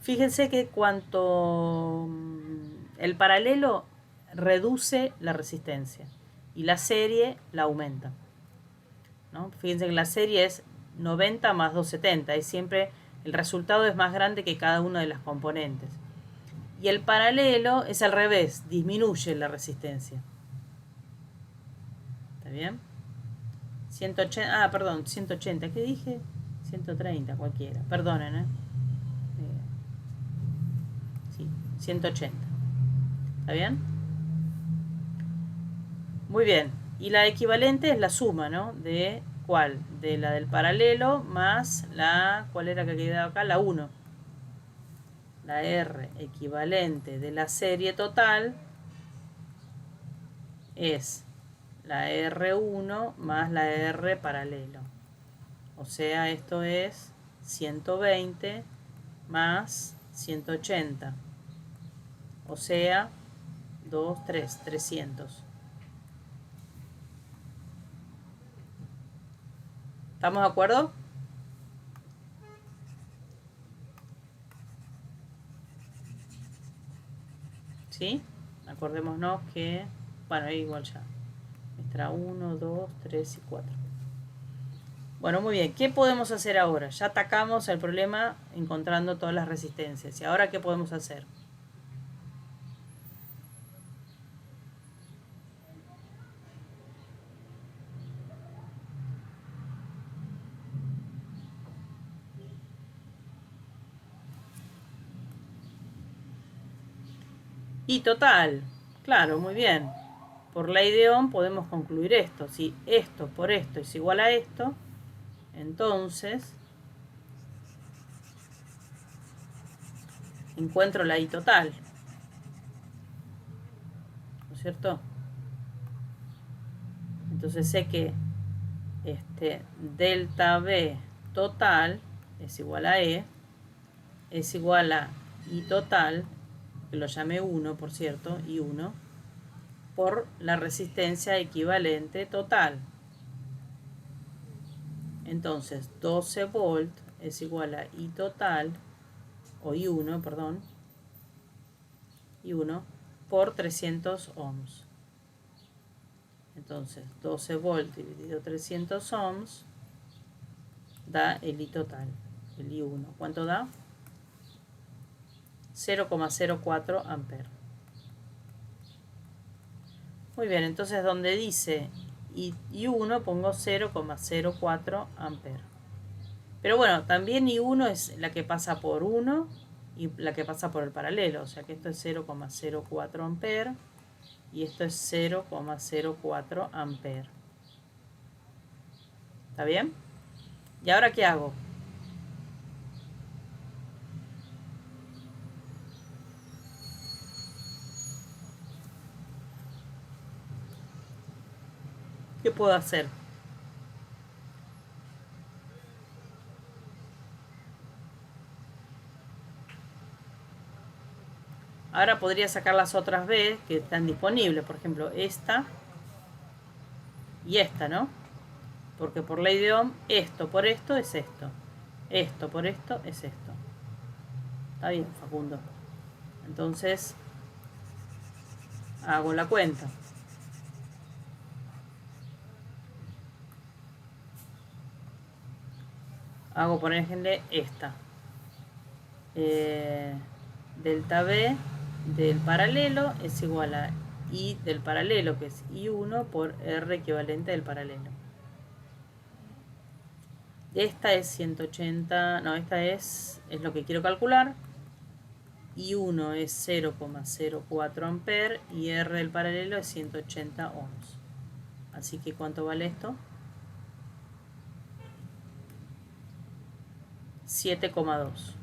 Fíjense que cuanto el paralelo reduce la resistencia y la serie la aumenta, ¿no? Fíjense que la serie es 90 más 270, es siempre el resultado es más grande que cada una de las componentes. Y el paralelo es al revés, disminuye la resistencia. ¿Está bien? 180, perdón, 180, ¿qué dije? 130, cualquiera, perdonen, sí, 180. ¿Está bien? Muy bien. Y la equivalente es la suma, ¿no? ¿De cuál? De la del paralelo más la... ¿Cuál era que quedaba acá? La 1. La R equivalente de la serie total es la R1 más la R paralelo. O sea, esto es 120 más 180. O sea, 300. ¿Estamos de acuerdo? ¿Sí? Acordémonos que... Bueno, igual ya. Extra 1, 2, 3 y 4. Bueno, muy bien. ¿Qué podemos hacer ahora? Ya atacamos el problema encontrando todas las resistencias. ¿Y ahora qué podemos hacer? Y total, claro, muy bien. Por ley de Ohm podemos concluir esto. Si esto por esto es igual a esto, entonces encuentro la I total. ¿No es cierto? Entonces sé que delta B total es igual a E, es igual a I total, que lo llamé 1, por cierto, I1, por la resistencia equivalente total. Entonces 12 volt es igual a I total, o I1, perdón, I1 por 300 ohms. Entonces 12 volt dividido 300 ohms da el I total, el I1. ¿Cuánto da? 0,04 amperes. Muy bien, entonces donde dice I1 pongo 0,04 amperes. Pero bueno, también I1 es la que pasa por 1 y la que pasa por el paralelo. O sea que esto es 0,04 amperes y esto es 0,04 amperes. ¿Está bien? ¿Y ahora qué hago? ¿Qué puedo hacer? Ahora podría sacar las otras B que están disponibles. Por ejemplo, esta y esta, ¿no? Porque por ley de Ohm, esto por esto es esto. Esto por esto es esto. Está bien, Facundo. Entonces, hago la cuenta. Hago, por ejemplo, esta. Delta B del paralelo es igual a I del paralelo, que es I1 por R equivalente del paralelo. Esta es 180, no, esta es lo que quiero calcular. I1 es 0,04 amperes y R del paralelo es 180 ohms. Así que ¿cuánto vale esto? 7,2.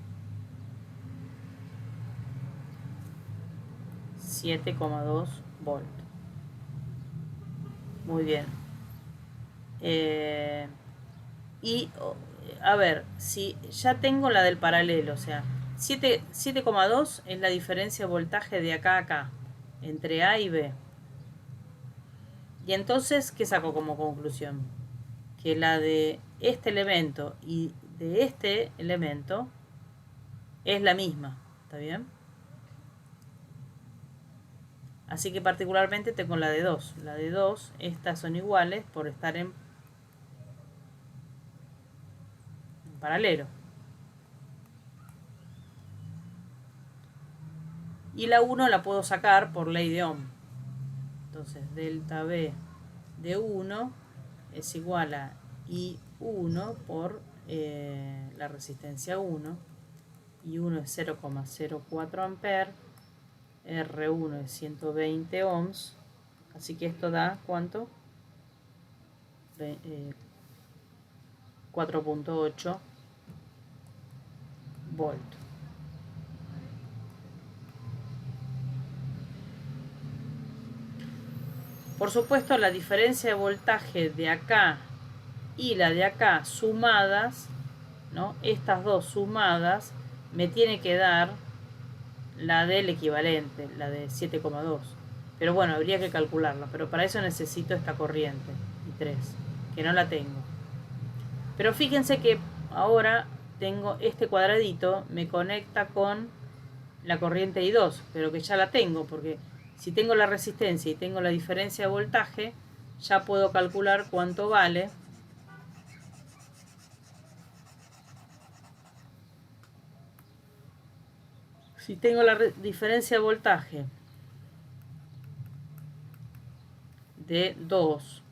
7,2 volt. Muy bien. Y a ver, si ya tengo la del paralelo, o sea, 7,2 es la diferencia de voltaje de acá a acá, entre A y B. Y entonces, ¿qué saco como conclusión? Que la de este elemento y de este elemento es la misma, ¿está bien? Así que particularmente tengo la de 2. La de 2, estas son iguales por estar en paralelo. Y la 1 la puedo sacar por ley de Ohm. Entonces, delta B de 1 es igual a I1 por la resistencia 1. I1 es 0,04 amperes. R1 es 120 ohms. Así que esto da, ¿cuánto? 4,8 volt. Por supuesto, la diferencia de voltaje de acá y la de acá sumadas, ¿no? Estas dos sumadas me tiene que dar la del equivalente, la de 7,2. Pero bueno, habría que calcularla. Pero para eso necesito esta corriente, I3, que no la tengo. Pero fíjense que ahora tengo este cuadradito, me conecta con la corriente I2, pero que ya la tengo, porque si tengo la resistencia y tengo la diferencia de voltaje, ya puedo calcular cuánto vale si tengo la diferencia de voltaje de 2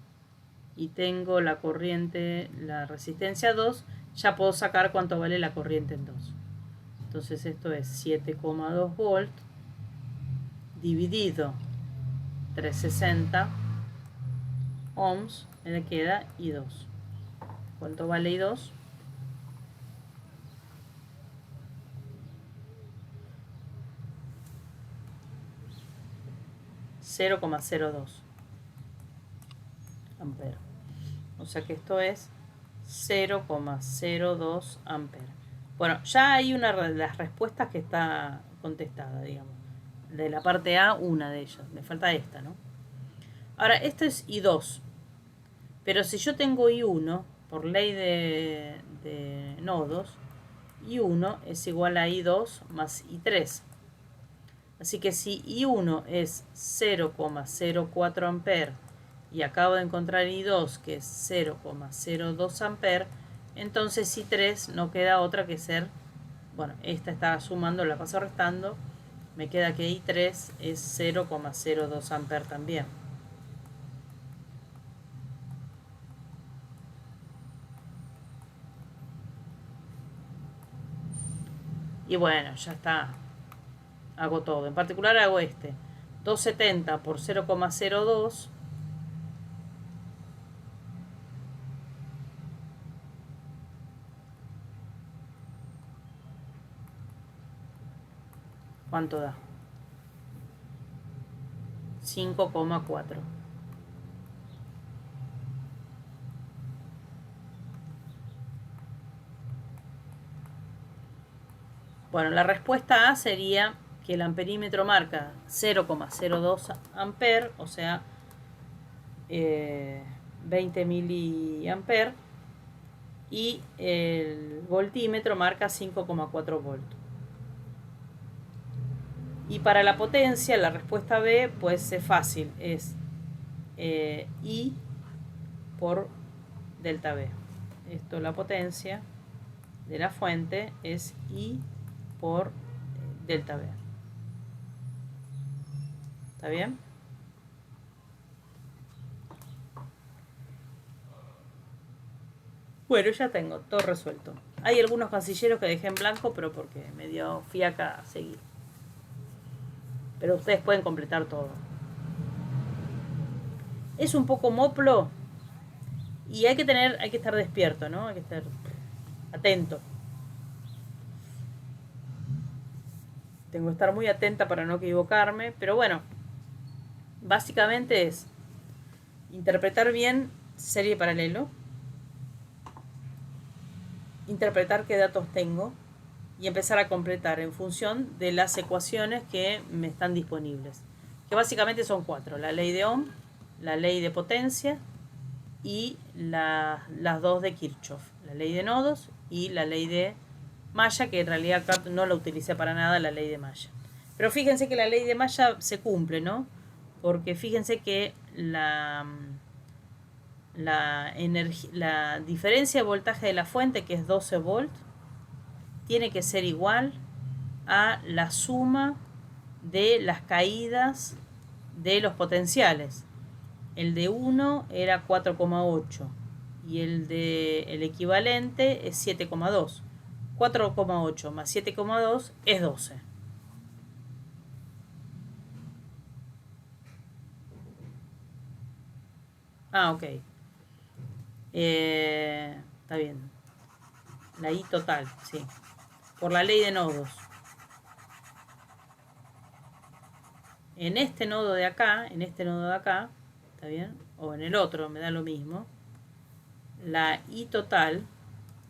y tengo la corriente, la resistencia 2, ya puedo sacar cuánto vale la corriente en 2. Entonces esto es 7,2 volt dividido 360 ohms, me queda I2. ¿Cuánto vale I2? 0,02 amperes. O sea que esto es 0,02 amperes. Bueno, ya hay una de las respuestas que está contestada, digamos. De la parte A, una de ellas. Me falta esta, ¿no? Ahora, esto es I2. Pero si yo tengo I1, por ley de nodos, I1 es igual a I2 más I3. Así que si I1 es 0,04 amperes y acabo de encontrar I2 que es 0,02 amperes, Entonces I3 no queda otra que ser, bueno, esta está sumando, la paso restando, me queda que I3 es 0,02 amperes también. Y bueno, ya está. Hago todo. En particular hago este. 270 por 0,02. ¿Cuánto da? 5,4. Bueno, la respuesta A sería que el amperímetro marca 0,02 amperes, o sea, 20 miliamperes, y el voltímetro marca 5,4 voltios. Y para la potencia, la respuesta B, pues es fácil, es I por delta B. Esto, la potencia de la fuente es I por delta B. ¿Está bien? Bueno, ya tengo todo resuelto. Hay algunos casilleros que dejé en blanco, pero porque me dio fiaca seguir. Pero ustedes pueden completar todo. Es un poco moplo y hay que estar despierto, ¿no? Hay que estar atento. Tengo que estar muy atenta para no equivocarme, pero bueno, básicamente es interpretar bien serie paralelo, interpretar qué datos tengo y empezar a completar en función de las ecuaciones que me están disponibles, que básicamente son 4: la ley de Ohm, la ley de potencia y las dos de Kirchhoff, la ley de nodos y la ley de Maya, que en realidad acá no la utilicé para nada, la ley de Maya. Pero fíjense que la ley de Maya se cumple, ¿no? Porque fíjense que la diferencia de voltaje de la fuente, que es 12 volts, tiene que ser igual a la suma de las caídas de los potenciales. El de 1 era 4,8 y el equivalente es 7,2. 4,8 más 7,2 es 12. Ok. Está bien. La I total, sí. Por la ley de nodos. En este nodo de acá, ¿está bien? O en el otro, me da lo mismo. La I total,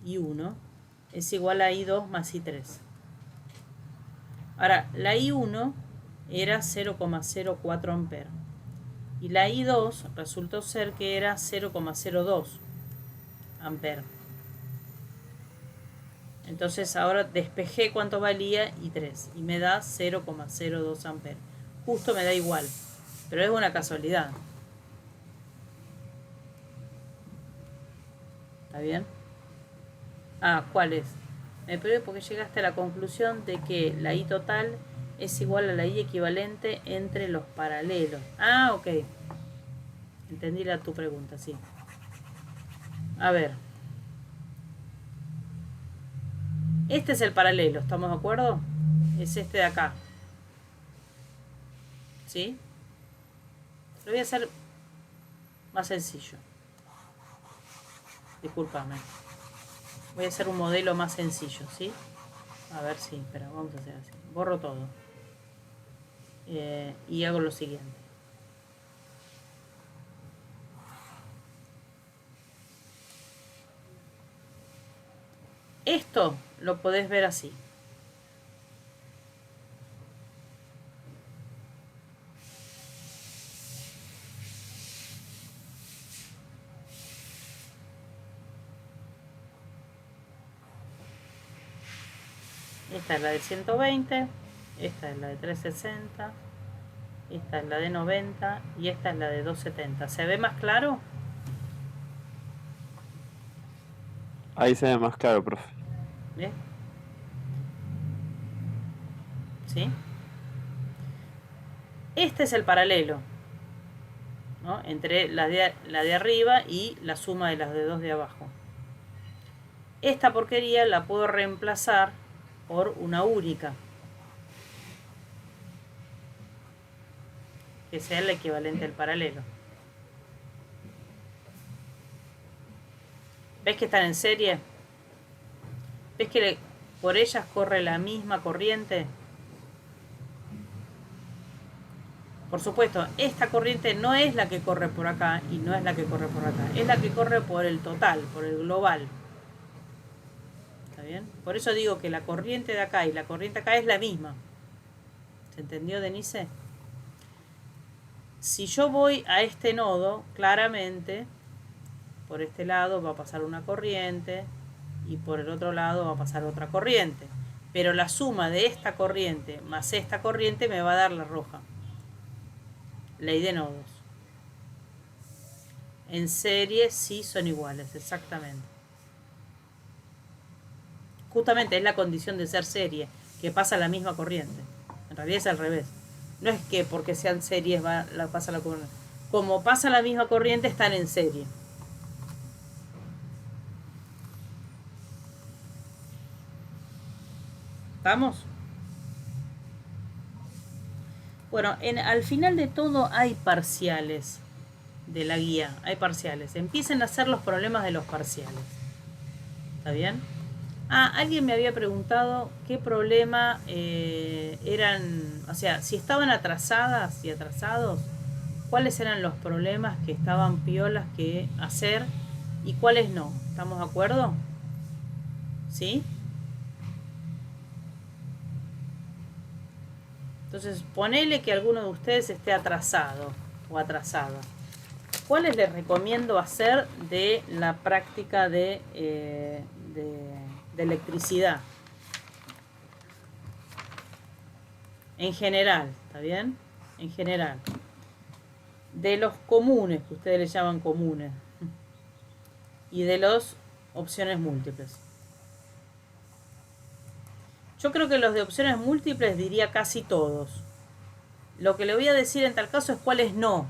I1, es igual a I2 más I3. Ahora, la I1 era 0,04 amperes. Y la I2 resultó ser que era 0,02 amperes. Entonces ahora despejé cuánto valía I3 y me da 0,02 amperes. Justo me da igual, pero es una casualidad. ¿Está bien? ¿Cuál es? Me perdí porque llegaste a la conclusión de que la I total es igual a la I equivalente entre los paralelos. Ok. Entendí tu pregunta, sí. A ver. Este es el paralelo, ¿estamos de acuerdo? Es este de acá. ¿Sí? Lo voy a hacer más sencillo. Discúlpame. Voy a hacer un modelo más sencillo, ¿sí? A ver si, espera, vamos a hacer así. Borro todo. Y hago lo siguiente. Esto lo podés ver así. Esta es la de 120, esta es la de 360, esta es la de 90 y esta es la de 270. ¿Se ve más claro? Ahí se ve más claro, profe. ¿Ves? ¿Sí? Este es el paralelo, ¿no? Entre la de arriba y la suma de las de dos de abajo. Esta porquería la puedo reemplazar por una única, que sea el equivalente al paralelo. ¿Ves que están en serie? ¿Ves que por ellas corre la misma corriente? Por supuesto, esta corriente no es la que corre por acá y no es la que corre por acá. Es la que corre por el total, por el global. ¿Está bien? Por eso digo que la corriente de acá y la corriente acá es la misma. ¿Se entendió, Denise? Si yo voy a este nodo, claramente, por este lado va a pasar una corriente y por el otro lado va a pasar otra corriente. Pero la suma de esta corriente más esta corriente me va a dar la roja. Ley de nodos. En serie sí son iguales, exactamente. Justamente es la condición de ser serie, que pasa la misma corriente. En realidad es al revés. No es que porque sean series pasa la corriente. Como pasa la misma corriente, están en serie. ¿Vamos? Bueno, al final de todo hay parciales de la guía. Hay parciales. Empiecen a hacer los problemas de los parciales. ¿Está bien? Alguien me había preguntado qué problema eran, o sea, si estaban atrasadas y atrasados, cuáles eran los problemas que estaban piolas que hacer y cuáles no. ¿Estamos de acuerdo? ¿Sí? Entonces, ponele que alguno de ustedes esté atrasado o atrasada. ¿Cuáles les recomiendo hacer de la práctica de electricidad? En general, ¿está bien? En general. De los comunes, que ustedes les llaman comunes. Y de las opciones múltiples. Yo creo que los de opciones múltiples diría casi todos. Lo que le voy a decir en tal caso es cuáles no.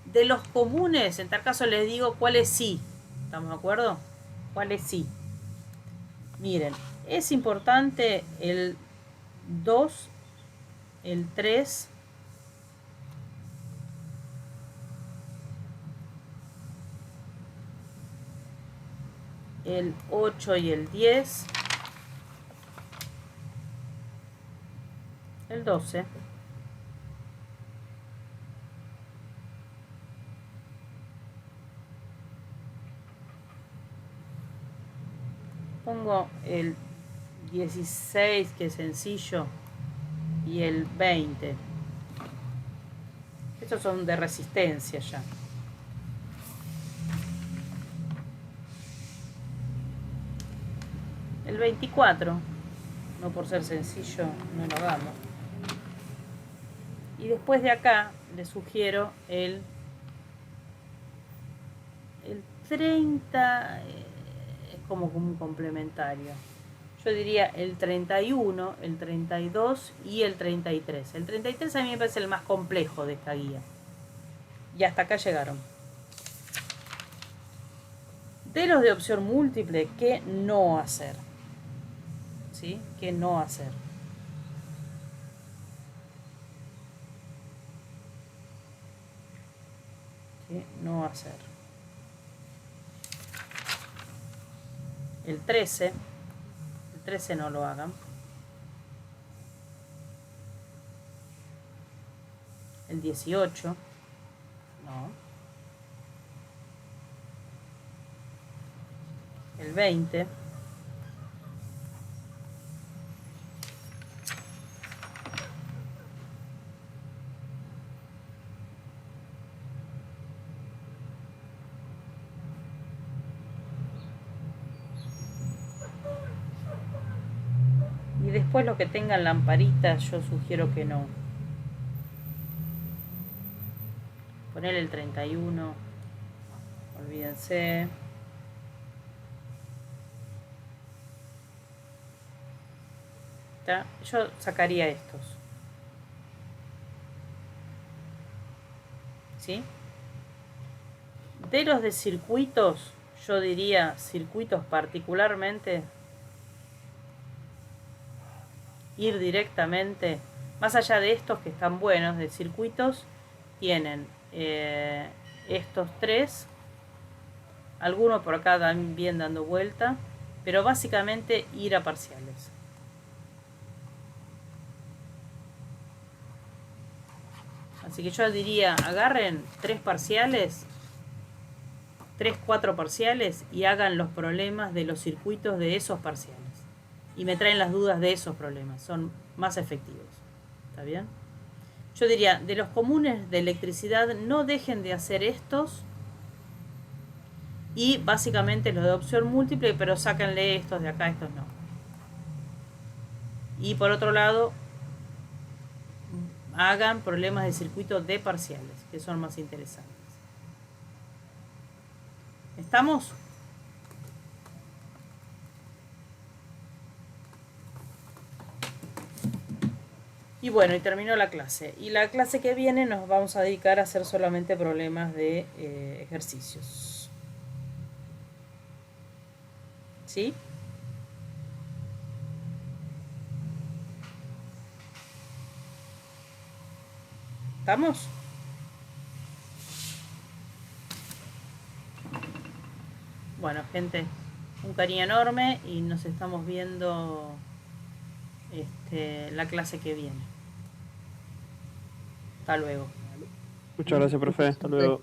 De los comunes, en tal caso les digo cuáles sí. ¿Estamos de acuerdo? Cuáles sí. Miren, es importante el 2, el 3, el 8 y el 10, el 12, pongo el 16, que es sencillo, y el 20. Estos son de resistencia ya. El 24, no por ser sencillo, no lo hagamos. Y después de acá les sugiero el 30, es como un complementario. Yo diría el 31, el 32 y el 33. El 33 a mí me parece el más complejo de esta guía. Y hasta acá llegaron. De los de opción múltiple, ¿qué no hacer? ¿Sí? ¿Qué no hacer? ¿Qué no hacer? El 13 no lo hagan. El 18, no. El 20. Y después los que tengan lamparitas, yo sugiero que no. Poner el 31, olvídense. ¿tá? Yo sacaría estos. ¿Sí? De los de circuitos, yo diría circuitos particularmente, ir directamente, más allá de estos que están buenos, de circuitos, tienen estos tres, algunos por acá también dando vuelta, pero básicamente ir a parciales. Así que yo diría, agarren 3 parciales, 3, 4 parciales y hagan los problemas de los circuitos de esos parciales. Y me traen las dudas de esos problemas, son más efectivos. ¿Está bien? Yo diría, de los comunes de electricidad, no dejen de hacer estos. Y básicamente los de opción múltiple, pero sáquenle estos de acá, estos no. Y por otro lado, hagan problemas de circuito de parciales, que son más interesantes. ¿Estamos? Y bueno, y terminó la clase. Y la clase que viene nos vamos a dedicar a hacer solamente problemas de ejercicios. ¿Sí? ¿Estamos? Bueno, gente, un cariño enorme y nos estamos viendo la clase que viene. Hasta luego. Muchas gracias, profe. Hasta luego.